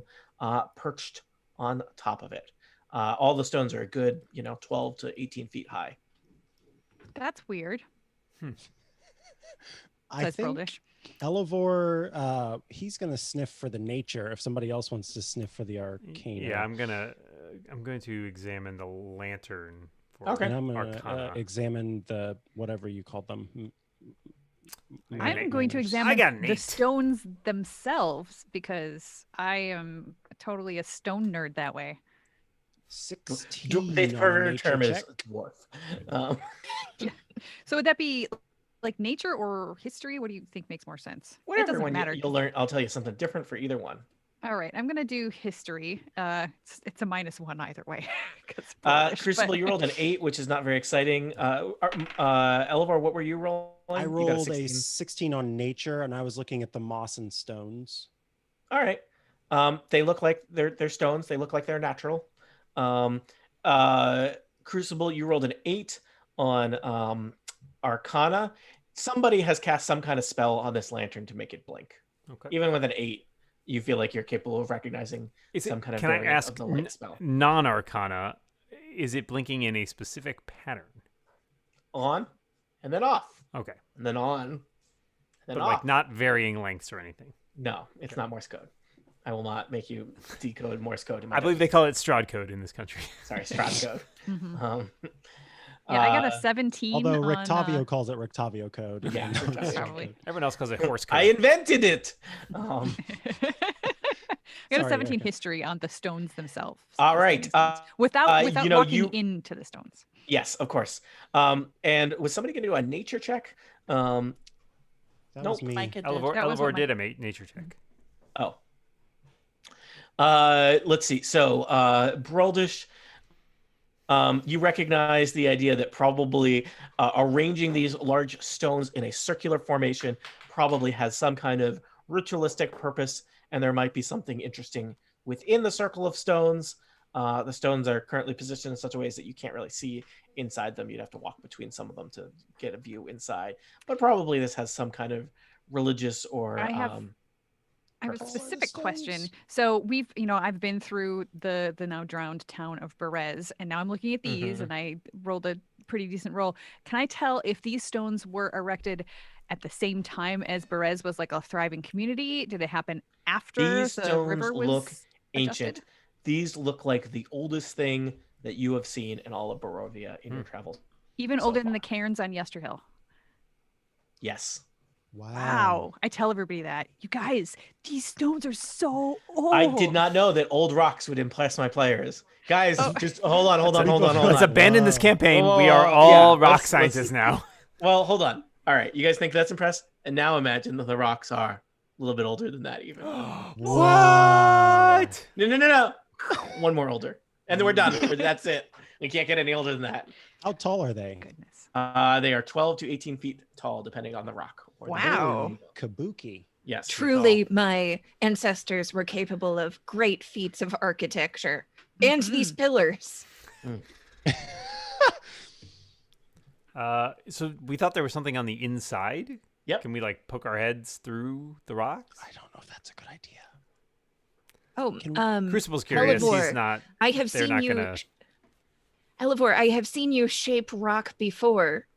perched on top of it. All the stones are a good 12 to 18 feet high. That's weird. I Says think Broldish. Elevor, he's gonna sniff for the nature. If somebody else wants to sniff for the arcana, Yeah, I'm going to examine the lantern for Okay. and I'm gonna Arcana. examine the whatever you called them. I'm going to I examine got an the 8. stones themselves because I am totally a stone nerd that way. 16. The on a preferred nature term check. is dwarf. So would that be like nature or history? What do you think makes more sense? It Whatever doesn't one matter. you'll learn. I'll tell you something different for either one. All right, I'm gonna do history. It's a -1 either way. 'cause Broldish, Crucible, but- you rolled an 8, which is not very exciting. Elevor, what were you rolling? I You got rolled a 16. 16 on nature, and I was looking at the moss and stones. All right. They look like they're stones. They look like they're natural. Crucible, you rolled an 8 on Arcana. Somebody has cast some kind of spell on this lantern to make it blink. Okay. Even with an 8, you feel like you're capable of recognizing some kind of Can I variant ask of the light spell. non-arcana? Is it blinking in a specific pattern? On and then off, Okay, and then on, and then but off. like not varying lengths or anything. No, it's not Morse code. I will not make you decode Morse code. In my I believe they call it Strahd code in this country. Sorry, Strahd code. Mhm. Yeah, I got a 17. Although on, Rictavio calls it Rictavio code. Yeah, and Rictavio Probably. code. Everyone else calls it horse code. I invented it. I got a Sorry, 17 Erica. history on the stones themselves. All the right. standing stones. Without you know, walking you- into the stones. Yes, of course. And was somebody going to do a nature check? That Nope. was me. Micah did. Elevor, That was what Elevor did my- a nature check. Oh. Let's see. So, Broldish, you recognize the idea that probably arranging these large stones in a circular formation probably has some kind of ritualistic purpose, and there might be something interesting within the circle of stones. The stones are currently positioned in such a ways that you can't really see inside them. You'd have to walk between some of them to get a view inside. But probably this has some kind of religious or I have a purpose. specific Stones. question. So we've, I've been through the now drowned town of Berez, and now I'm looking at these, Mhm. and I rolled a pretty decent roll. Can I tell if these stones were erected at the same time as Berez was like a thriving community? Did it happen after These the stones river was look ancient. adjusted? These look like the oldest thing that you have seen in all of Barovia in your travels. Even so older than the far. cairns on Yesterhill. Yes. Wow. I tell everybody that. You guys, these stones are so old. I did not know that old rocks would impress my players. Guys, Oh. just hold on. Let's abandon this Wow. campaign. Whoa, We are yeah, all rock let's- scientists now. Well, hold on. All right, you guys think that's impressed? And now imagine that the rocks are a little bit older than that even. What? No. One more older. And then we're done. That's it. We can't get any older than that. How tall are they? Goodness. They are 12 to 18 feet tall, depending on the rock. or the Wow. moon. Kabuki. Yes. they're Truly, my ancestors were capable of great feats of architecture. And these pillars. So we thought there was something on the inside. Yep. Can we like poke our heads through the rocks? I don't know if that's a good idea. Oh, Can Crucible's curious. Elevor, He's not. I have They're seen not you, gonna. Elevor, I have seen you shape rock before.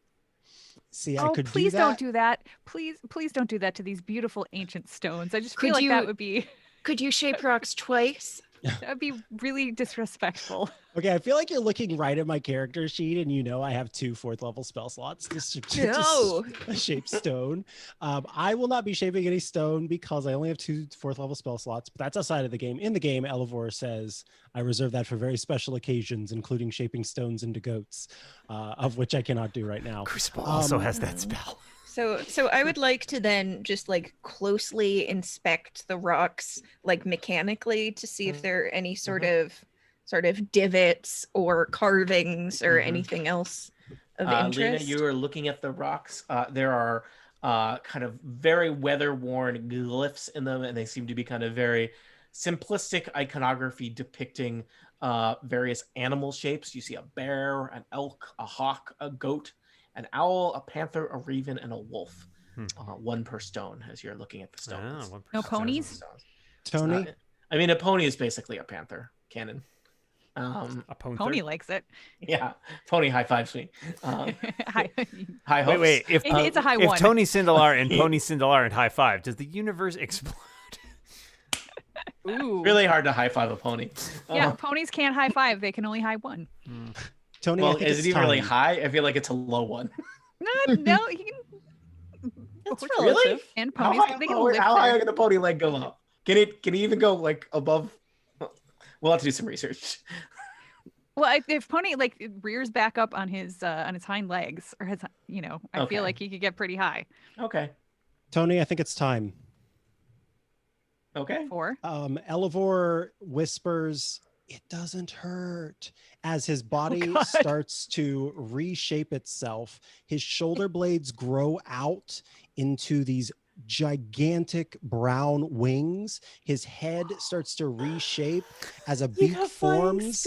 See, I Oh, could please do that. don't do that. Please don't do that to these beautiful ancient stones. I just Could feel like that you- would be Could you shape rocks twice? that would be really disrespectful. Okay, I feel like you're looking right at my character sheet, and you know I have 2 4th level spell slots No. to shape stone. I will not be shaping any stone because I only have 2 4th level spell slots, but that's outside of the game. In the game, Elevor says I reserve that for very special occasions, including shaping stones into goats, of which I cannot do right now. Crucible also has that spell. So I would like to then just like closely inspect the rocks like mechanically to see if there are any sort of divots or carvings or anything else of interest. Lena, you are looking at the rocks. There are kind of very weather-worn glyphs in them, and they seem to be kind of very simplistic iconography depicting various animal shapes. You see a bear, an elk, a hawk, a goat, an owl, a panther, a raven, and a wolf. 1 per stone as you're looking at the stones. No ponies? Tony, I mean, a pony is basically a panther. Canon. A Pony likes it. Yeah, pony high fives me. Hi. High hopes. Wait. If It's a high if one. Tony Sindelar and Pony Sindelar and high five, does the universe explode? Ooh. Really hard to high five a pony. Yeah, ponies can't high five. They can only high one. Tony, Well, I think is it's it even really time. high? I feel like it's a low one. No, he can. That's Horses relative. And How ponies, high, they can how, lift how high their- can a pony leg go up? Can it even go like above? We'll have to do some research. Well, if pony like it rears back up on his hind legs or his, I Okay. feel like he could get pretty high. Okay. Tony, I think it's time. Okay. 4. Elevor whispers, "It doesn't hurt." As his body God. starts to reshape itself, his shoulder blades grow out into these gigantic brown wings. His head starts to reshape as a beak forms.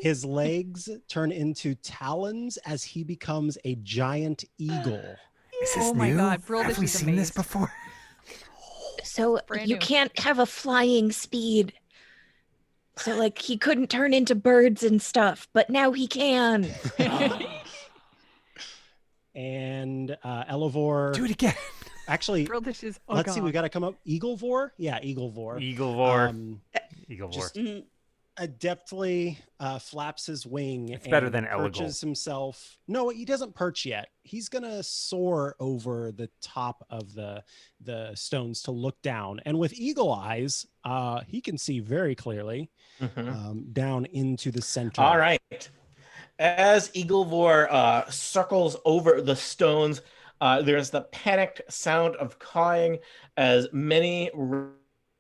His legs turn into talons as he becomes a giant eagle. Is this Oh my new? God, Broldish Have we is seen this amazed. before? So Brand you new. can't have a flying speed. So like he couldn't turn into birds and stuff, but now he can. And Elevor, Do it again. actually, Broldish is. Oh let's see, God. we got to come up. Eaglevor? Yeah, Eaglevor. Eaglevor. Eaglevor. just- Mhm. Adeptly flaps his wing. It's better and than Eligol. perches himself. No, he doesn't perch yet. He's gonna soar over the top of the stones to look down, and with eagle eyes, he can see very clearly down into the center. All right. As Eaglevor circles over the stones, there's the panicked sound of cawing as many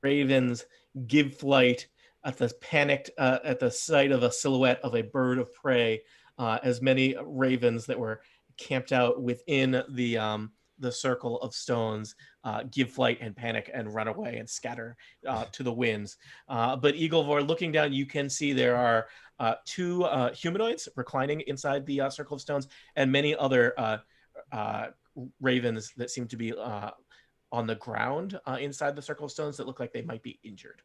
ravens give flight at the sight of a silhouette of a bird of prey. As many ravens that were camped out within the circle of stones give flight and panic and run away and scatter to the winds. But Eaglevor, looking down, you can see there are 2 humanoids reclining inside the circle of stones, and many other ravens that seem to be on the ground inside the circle of stones that look like they might be injured.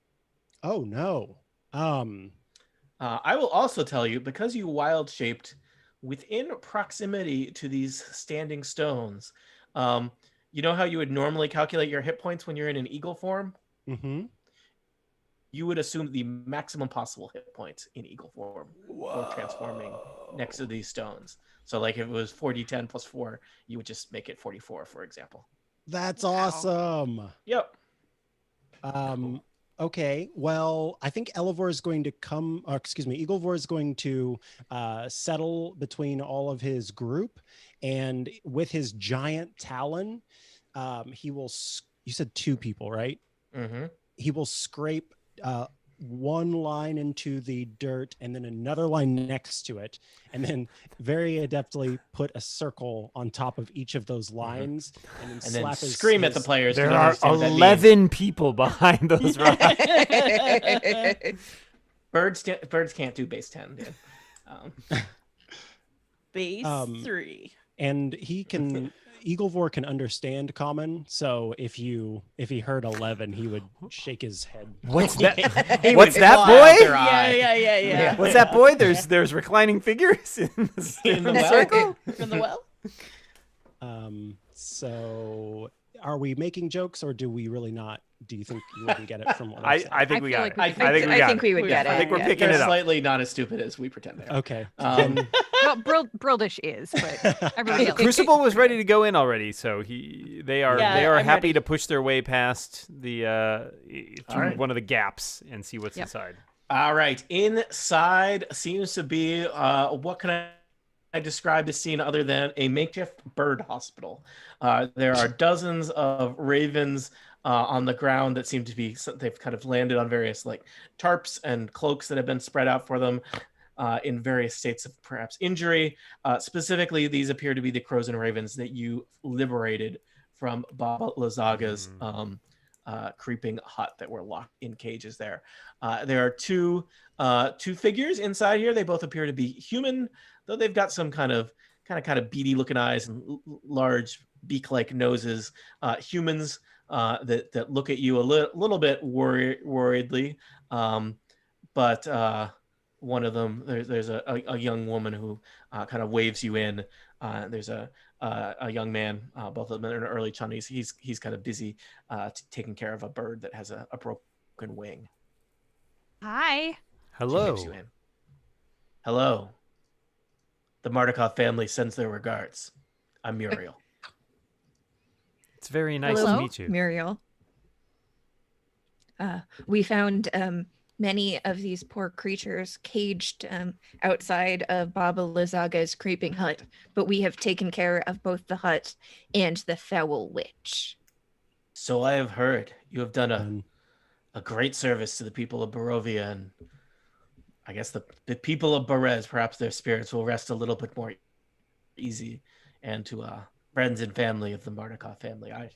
Oh no. I will also tell you, because you wild shaped within proximity to these standing stones, you know how you would normally calculate your hit points when you're in an eagle form? Mm-hmm. You would assume the maximum possible hit points in eagle form for transforming next to these stones. So like if it was 4d10 plus 4, you would just make it 44, for example. That's Wow. awesome. Yep. Okay, well, I think Elevor is going to Eaglevor is going to settle between all of his group, and with his giant talon, he will, you said 2 people, right? Mm-hmm. He will scrape one line into the dirt and then another line next to it, and then very adeptly put a circle on top of each of those lines, and then And then slap scream at the players. to There don't are understand what that means. 11 people behind those rocks. Birds can't do base 10, dude. Base Um, 3. and he can Eaglevor can understand common, so if he heard 11, he would shake his head. What's that? He What's would that, fly out boy? their eye. Yeah. What's that, boy? There's reclining figures in the In the in well. circle. From the well. So are we making jokes, or do we really not? Do you think you wouldn't get it from what I'm saying? I think I we feel got like it. we I could- think we got think it. we would get I it. think we're Yeah. picking They're it up. slightly not as stupid as we pretend they are. Okay. Um, Well, Brildish is, but everybody else. Crucible was ready to go in already, so they are Yeah, I'm happy ready. to push their way past the through right. one of the gaps and see what's Yep. inside. All right. Inside seems to be what can I describe the scene other than a makeshift bird hospital? There are dozens of ravens on the ground that seem to be, they've kind of landed on various like tarps and cloaks that have been spread out for them in various states of perhaps injury. Specifically, these appear to be the crows and ravens that you liberated from Baba Lazaga's creeping hut that were locked in cages there. There are two figures inside here. They both appear to be human, though they've got some kind of beady looking eyes and large beak-like noses. Humans that look at you a little bit worriedly. But one of them, there's a young woman who kind of waves you in. There's a young man, both of them in early 20s. He's kind of busy taking care of a bird that has a broken wing. Hi. She Hello. waves you in. Hello. The Mardukov family sends their regards. I'm Muriel. It's very nice Hello, to meet you. Muriel. We found many of these poor creatures caged outside of Baba Lazaga's creeping hut, but we have taken care of both the hut and the foul witch. So I have heard you have done Um, a great service to the people of Barovia, and I guess the people of Berez, perhaps their spirits will rest a little bit more easy, and to friends and family of the Mardukov family, I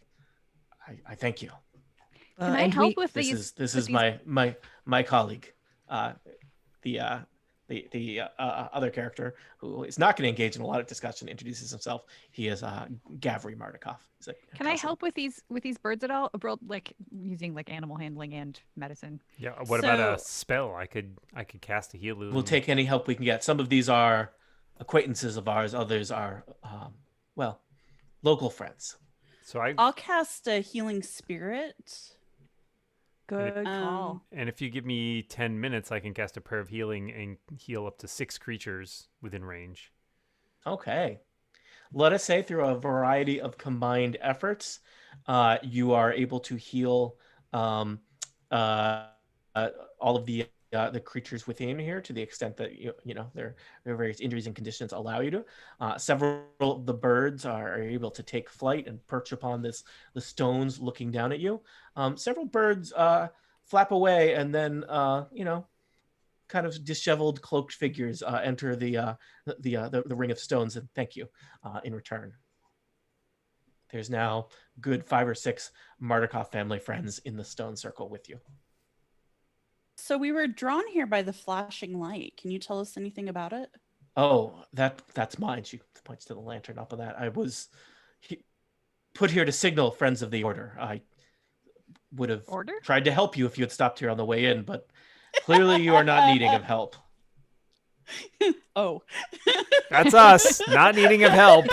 thank you. Can I And help we- with This these? is this with is these- my colleague, the other character who is not going to engage in a lot of discussion. Introduces himself. He is Gavri Mardukov. He's a Can I cousin. help with these birds at all? Like using like animal handling and medicine. Yeah. What about a So- spell? I could cast a heal. We'll take any help we can get. Some of these are acquaintances of ours. Others are, local friends. So I'll cast a healing spirit. Good call. and if you give me 10 minutes, I can cast a prayer of healing and heal up to 6 creatures within range. Okay. Let us say through a variety of combined efforts, you are able to heal all of the creatures within here to the extent that their various injuries and conditions allow you to. Several of the birds are able to take flight and perch upon the stones looking down at you. Several birds flap away, and then kind of disheveled, cloaked figures enter the ring of stones and thank you in return. There's now good 5 or 6 Mardukov family friends in the stone circle with you. So we were drawn here by the flashing light. Can you tell us anything about it? Oh, that's mine. She points to the lantern up of that. I was put here to signal friends of the order. I would have Order? tried to help you if you had stopped here on the way in, but clearly you are not needing of help. Oh. That's us, not needing of help.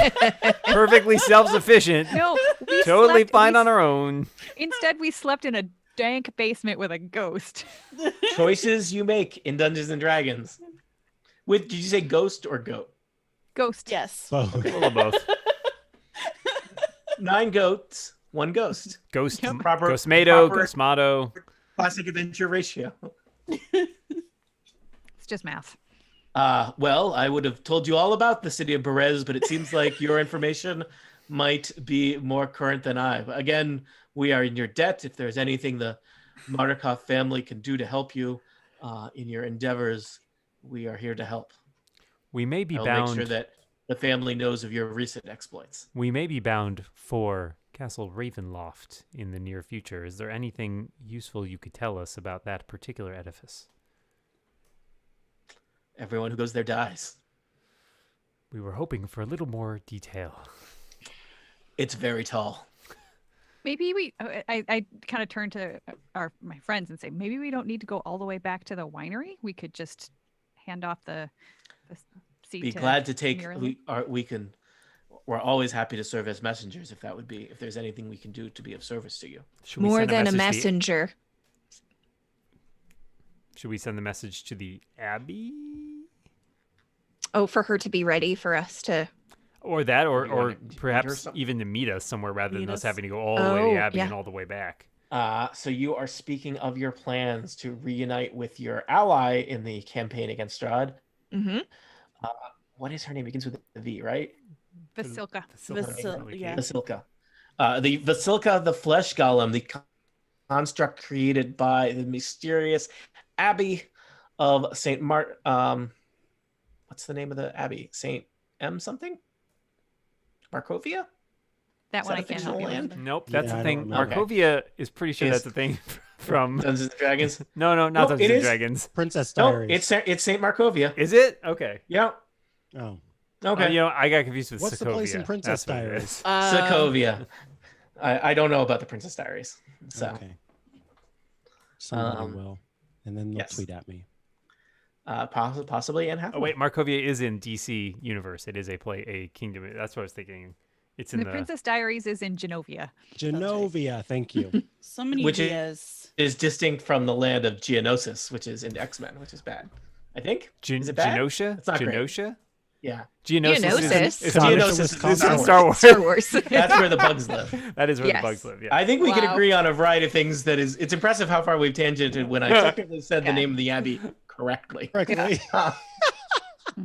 Perfectly self-sufficient. No, we Totally slept- fine we on our own. Instead, we slept in a dank basement with a ghost. Choices you make in Dungeons and Dragons. Did you say ghost or goat? Ghost. Yes. both. A little of both. 9 goats, 1 ghost. Ghost, Proper- Ghostmado, proper- Ghostmado. Classic adventure ratio. It's just math. Well, I would have told you all about the city of Berez, but it seems like your information might be more current than I. Again, we are in your debt. If there's anything the Mardukov family can do to help you in your endeavors, we are here to help. We may be I'll bound. make sure that the family knows of your recent exploits. We may be bound for Castle Ravenloft in the near future. Is there anything useful you could tell us about that particular edifice? Everyone who goes there dies. We were hoping for a little more detail. It's very tall. Maybe we. I kind of turn to my friends and say, maybe we don't need to go all the way back to the winery. We could just hand off the seat. Be to glad to take. Muriel. We can. we're always happy to serve as messengers if there's anything we can do to be of service to you. Should we More send than a message to messenger. should we send the message to the Abbey? Oh, for her to be ready for us to. Or that, You or wanna meet her perhaps something? even to meet us somewhere rather than Meet us us? having to go all the way to the Oh, Abbey yeah. and all the way back. So you are speaking of your plans to reunite with your ally in the campaign against Strahd. Hmm. What is her name? Begins with a V, right? Basilica. Yeah. Basilica. The Basilica, the flesh golem, the construct created by the mysterious Abbey of Saint what's the name of the abbey? Saint M something? Markovia? That Is one that I a can't fictional help you land? with. Nope, Yeah, that's I the don't thing. remember. Markovia is pretty sure Is- that's the thing from. Dungeons and Dragons. No, not No, Dungeons it and is. Dragons. Princess No, Diaries. it's Saint Markovia. Is it? Okay. Yeah. Oh, Okay. You know, I got confused with What's the Sokovia. place in Princess That's what it Diaries? is. Sokovia. I don't know about the Princess Diaries. So okay. Somebody Um, will, and then they'll yes. tweet at me. possibly Anne Oh Hathaway. wait, Markovia is in DC universe. It is a kingdom. That's what I was thinking. It's in The Princess Diaries is in Genovia. Genovia, thank you. So many Which ideas. is distinct from the land of Geonosis, which is in X-Men, which is bad. I think. Is it bad? Genosha? It's not great. Genosha? Yeah. Geonosis. Geonosis. Is Geonosis is in Star Star Wars. Star Wars. That's where the bugs live. That is where the Yes. bugs live. Yeah. I think we can Wow. agree on a variety of things. It's impressive how far we've tangented when I technically said the Yeah. name of the abbey correctly. Correctly.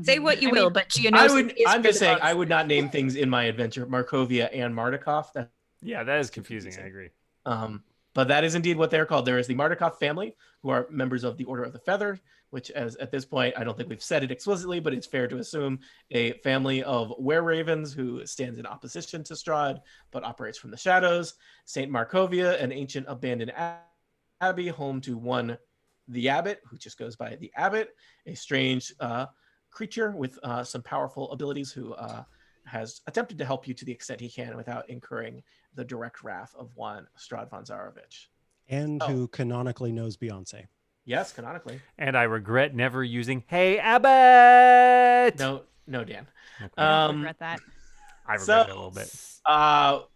Say what you I will, mean, but Geonosis is I'm for just the saying bugs. I would not name things in my adventure Markovia and Mardukov. Yeah, that is confusing. I agree. But that is indeed what they're called. There is the Mardukov family, who are members of the Order of the Feather, which, as at this point, I don't think we've said it explicitly, but it's fair to assume a family of were-ravens who stands in opposition to Strahd, but operates from the shadows. Saint Markovia, an ancient abandoned abbey, home to one, the Abbot, who just goes by the Abbot, a strange creature with some powerful abilities who has attempted to help you to the extent he can without incurring the direct wrath of one Strahd von Zarovich. And Oh. who canonically knows Beyonce. Yes, canonically. And I regret never using "Hey Abbott." No, Dan. Okay. I don't regret that. I regret so- it a little bit.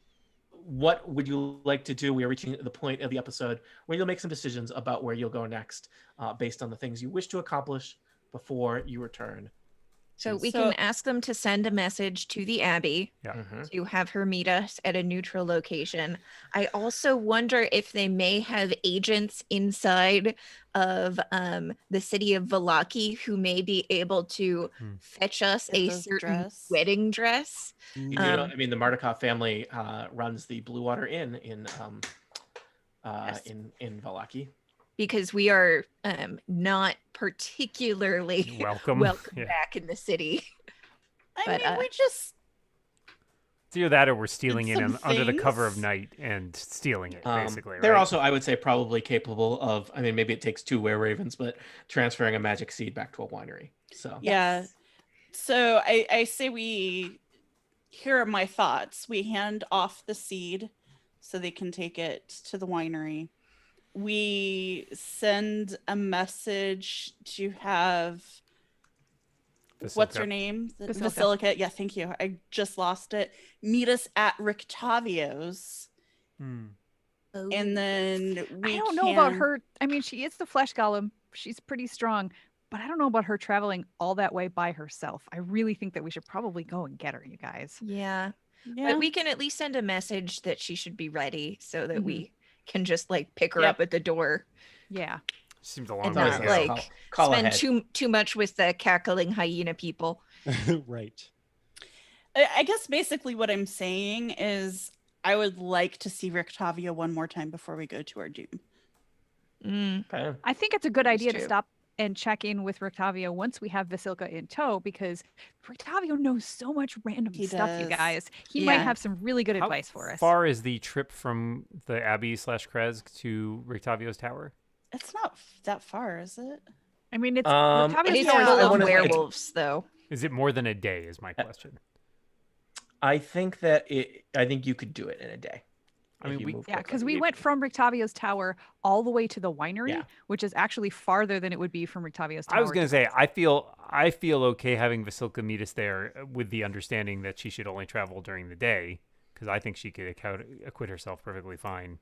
What would you like to do? We are reaching the point of the episode where you'll make some decisions about where you'll go next, based on the things you wish to accomplish before you return. So we So- can ask them to send a message to the Abbey Mhm. to have her meet us at a neutral location. I also wonder if they may have agents inside of the city of Valaki who may be able to fetch us Get a those certain dress. wedding dress. You do know, Um, I mean, the Mardukov family runs the Blue Water Inn in Yes. in Valaki. Because we are not particularly Welcome. welcome Yeah. back in the city. I But, mean, we just It's either that or we're stealing it some under the cover of things. night and stealing it, basically. They're right? also, I would say, probably capable of. I mean, maybe it takes two were-ravens, but transferring a magic seed back to a winery. So yeah. So I say here are my thoughts. We hand off the seed so they can take it to the winery. We send a message to have what's Basilica. her name? Basilica. Basilica. Yeah, thank you. I just lost it. Meet us at Rictavio's. Hmm. And then we I don't know about can- her. I mean, she is the flesh golem. She's pretty strong, but I don't know about her traveling all that way by herself. I really think that we should probably go and get her, you guys. Yeah. Yeah. But we can at least send a message that she should be ready so that Mhm. we can just like pick her Yep. up at the door Yeah. Seems a long and way to not go. like call spend ahead. too much with the cackling hyena people. Right. I guess basically what I'm saying is I would like to see Rictavia one more time before we go to our doom. Okay. I think it's a good That's idea to true. stop and check in with Rictavio once we have Basilica in tow, because Rictavio knows so much random He stuff, you does. guys. He might Yeah. have some really good How advice for us. far is the trip from the Abbey / Kresk to Rictavio's tower? It's not that far, is it? I mean, it's It It Rictavio's is Yeah, tower is I full of wanna- werewolves though. Is it more than a day? Is my question. I think you could do it in a day. I mean, because we went from Rictavio's tower all the way to the winery, which is actually farther than it would be from Rictavio's tower. I was going to say, I feel okay having Basilica meet us there with the understanding that she should only travel during the day, because I think she could acquit herself perfectly fine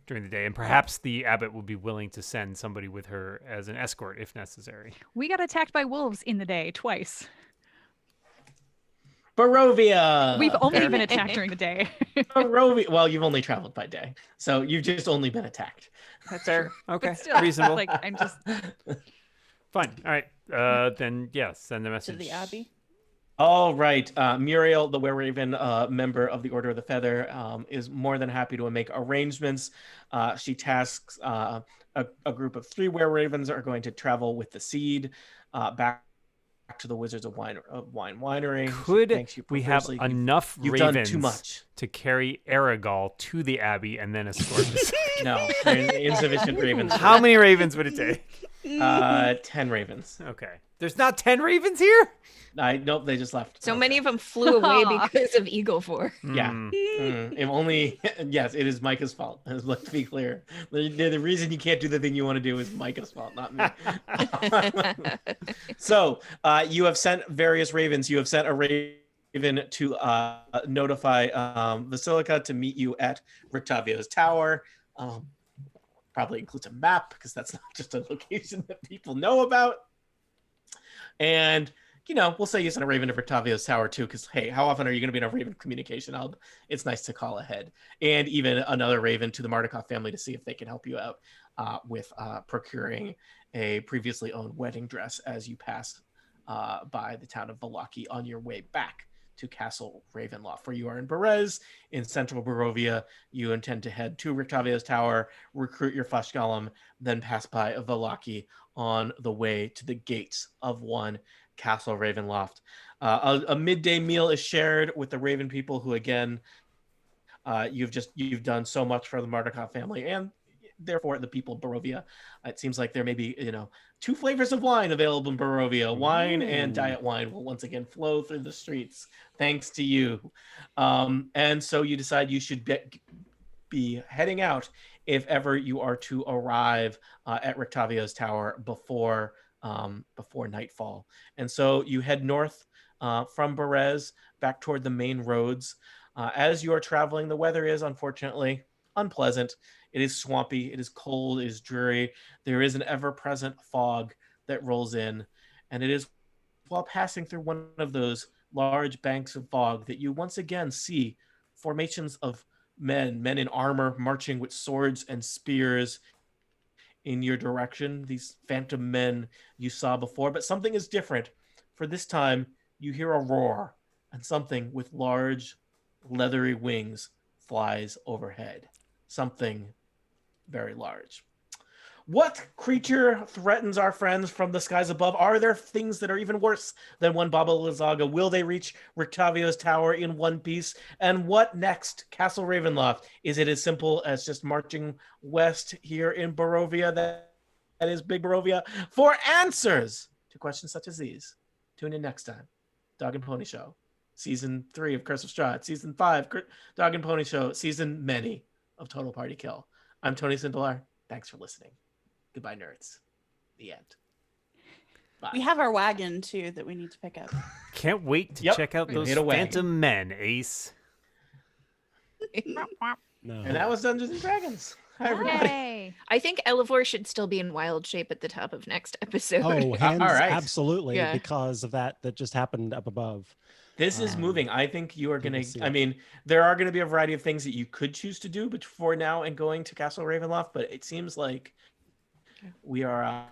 during the day, and perhaps the abbot will be willing to send somebody with her as an escort if necessary. We got attacked by wolves in the day twice. Barovia. We've only been attacked during the day. Barovia. Well, you've only traveled by day, so you've just only been attacked. That's fair. True. Okay, still, reasonable. Like I'm just fine. All right. Then send a message To the Abbey. All right. Muriel, the Wereraven member of the Order of the Feather, is more than happy to make arrangements. She tasks a group of 3 Wereravens are going to travel with the seed back to the Wizards of Wine Winery. Could we have enough you've ravens done too much to carry Aragol to the Abbey and then escort us? No, there's insufficient ravens. How many ravens would it take? 10 ravens. Okay. There's not 10 ravens here? Nope, they just left. So many of them flew away because of Eagle Four. Yeah. If only, yes, it is Micah's fault. Let's be clear. The reason you can't do the thing you want to do is Micah's fault, not me. So you have sent various ravens. You have sent a raven to notify Basilica to meet you at Rictavio's tower. Probably includes a map because that's not just a location that people know about. And we'll say you sent a raven to Rictavio's tower too, because hey, how often are you going to be in a raven communication hub? It's nice to call ahead. And even another raven to the Mardukov family to see if they can help you out with procuring a previously owned wedding dress as you pass by the town of Valaki on your way back to Castle Ravenloft. For you are in Berez, in central Barovia. You intend to head to Rictavio's tower, recruit your Flesh Golem, then pass by Valaki on the way to the gates of one Castle Ravenloft. A midday meal is shared with the Raven people, who again, you've done so much for the Mardukov family and therefore the people of Barovia. It seems like there may be 2 flavors of wine available in Barovia. Wine and diet wine will once again flow through the streets thanks to you. And so you decide you should be heading out if ever you are to arrive at Rictavio's tower before nightfall. And so you head north from Berez back toward the main roads. As you are traveling, the weather is unfortunately unpleasant. It is swampy, it is cold, it is dreary. There is an ever-present fog that rolls in, and it is while passing through one of those large banks of fog that you once again see formations of men in armor marching with swords and spears in your direction. These phantom men you saw before, but something is different. For this time, you hear a roar, and something with large, leathery wings flies overhead. Something very large. What creature threatens our friends from the skies above? Are there things that are even worse than one Baba Lysaga? Will they reach Rictavio's tower in one piece? And what next? Castle Ravenloft. Is it as simple as just marching west here in Barovia? That is Big Barovia. For answers to questions such as these, tune in next time. Dog and Pony Show. Season 3 of Curse of Strahd. Season 5, Dog and Pony Show. Season many of Total Party Kill. I'm Tony Sindelar. Thanks for listening. Goodbye, nerds. The end. Bye. We have our wagon too that we need to pick up. Can't wait to check out those phantom men, Ace. No. And that was Dungeons and Dragons. Hi, everybody. Yay. I think Elevor should still be in wild shape at the top of next episode. Oh, hands, All right. absolutely, Yeah. because of that just happened up above. This is moving. I think you are going people see to, it. I mean, there are going to be a variety of things that you could choose to do before now and going to Castle Ravenloft, but it seems like we are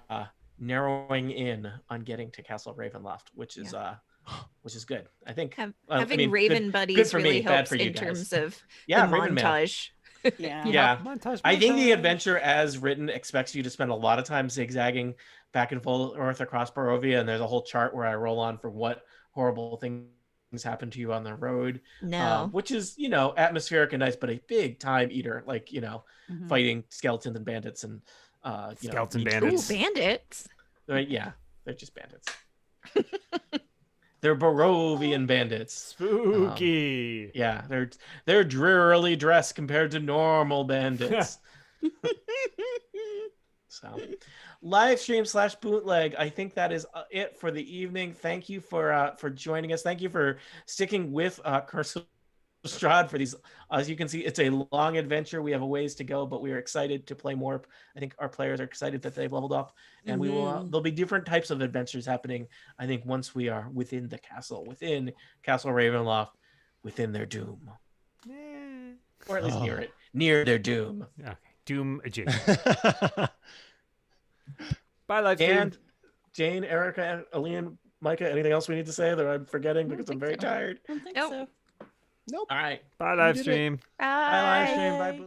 narrowing in on getting to Castle Ravenloft, which is good. I think Having Raven buddies good for really me, bad helps for you in guys. terms of the Raven Mail. montage. Yeah. Montage, I think the montage. adventure as written expects you to spend a lot of time zigzagging back and forth across Barovia, and there's a whole chart where I roll on for what horrible things happen to you on the road. No. Which is, atmospheric and nice, but a big time eater, like, Mhm. fighting skeletons and bandits and, Skeleton beach- bandits. Ooh, bandits. Yeah, they're just bandits. They're Barovian bandits. Spooky. Yeah, they're drearily dressed compared to normal bandits. So, live stream / bootleg. I think that is it for the evening. Thank you for joining us. Thank you for sticking with Curse of Strahd for these. As you can see, it's a long adventure. We have a ways to go, but we are excited to play more. I think our players are excited that they've leveled up, and we will. There'll be different types of adventures happening. I think once we are within the castle, within Castle Ravenloft, within their doom, or at least near it, near their doom. Okay, doom adjacent. Bye, live stream. And Jane, Erica, Aline, Micah, anything else we need to say that I'm forgetting because I'm very tired? I don't think Nope. so. Nope. All right. Bye, live stream. Bye, live stream. Bye.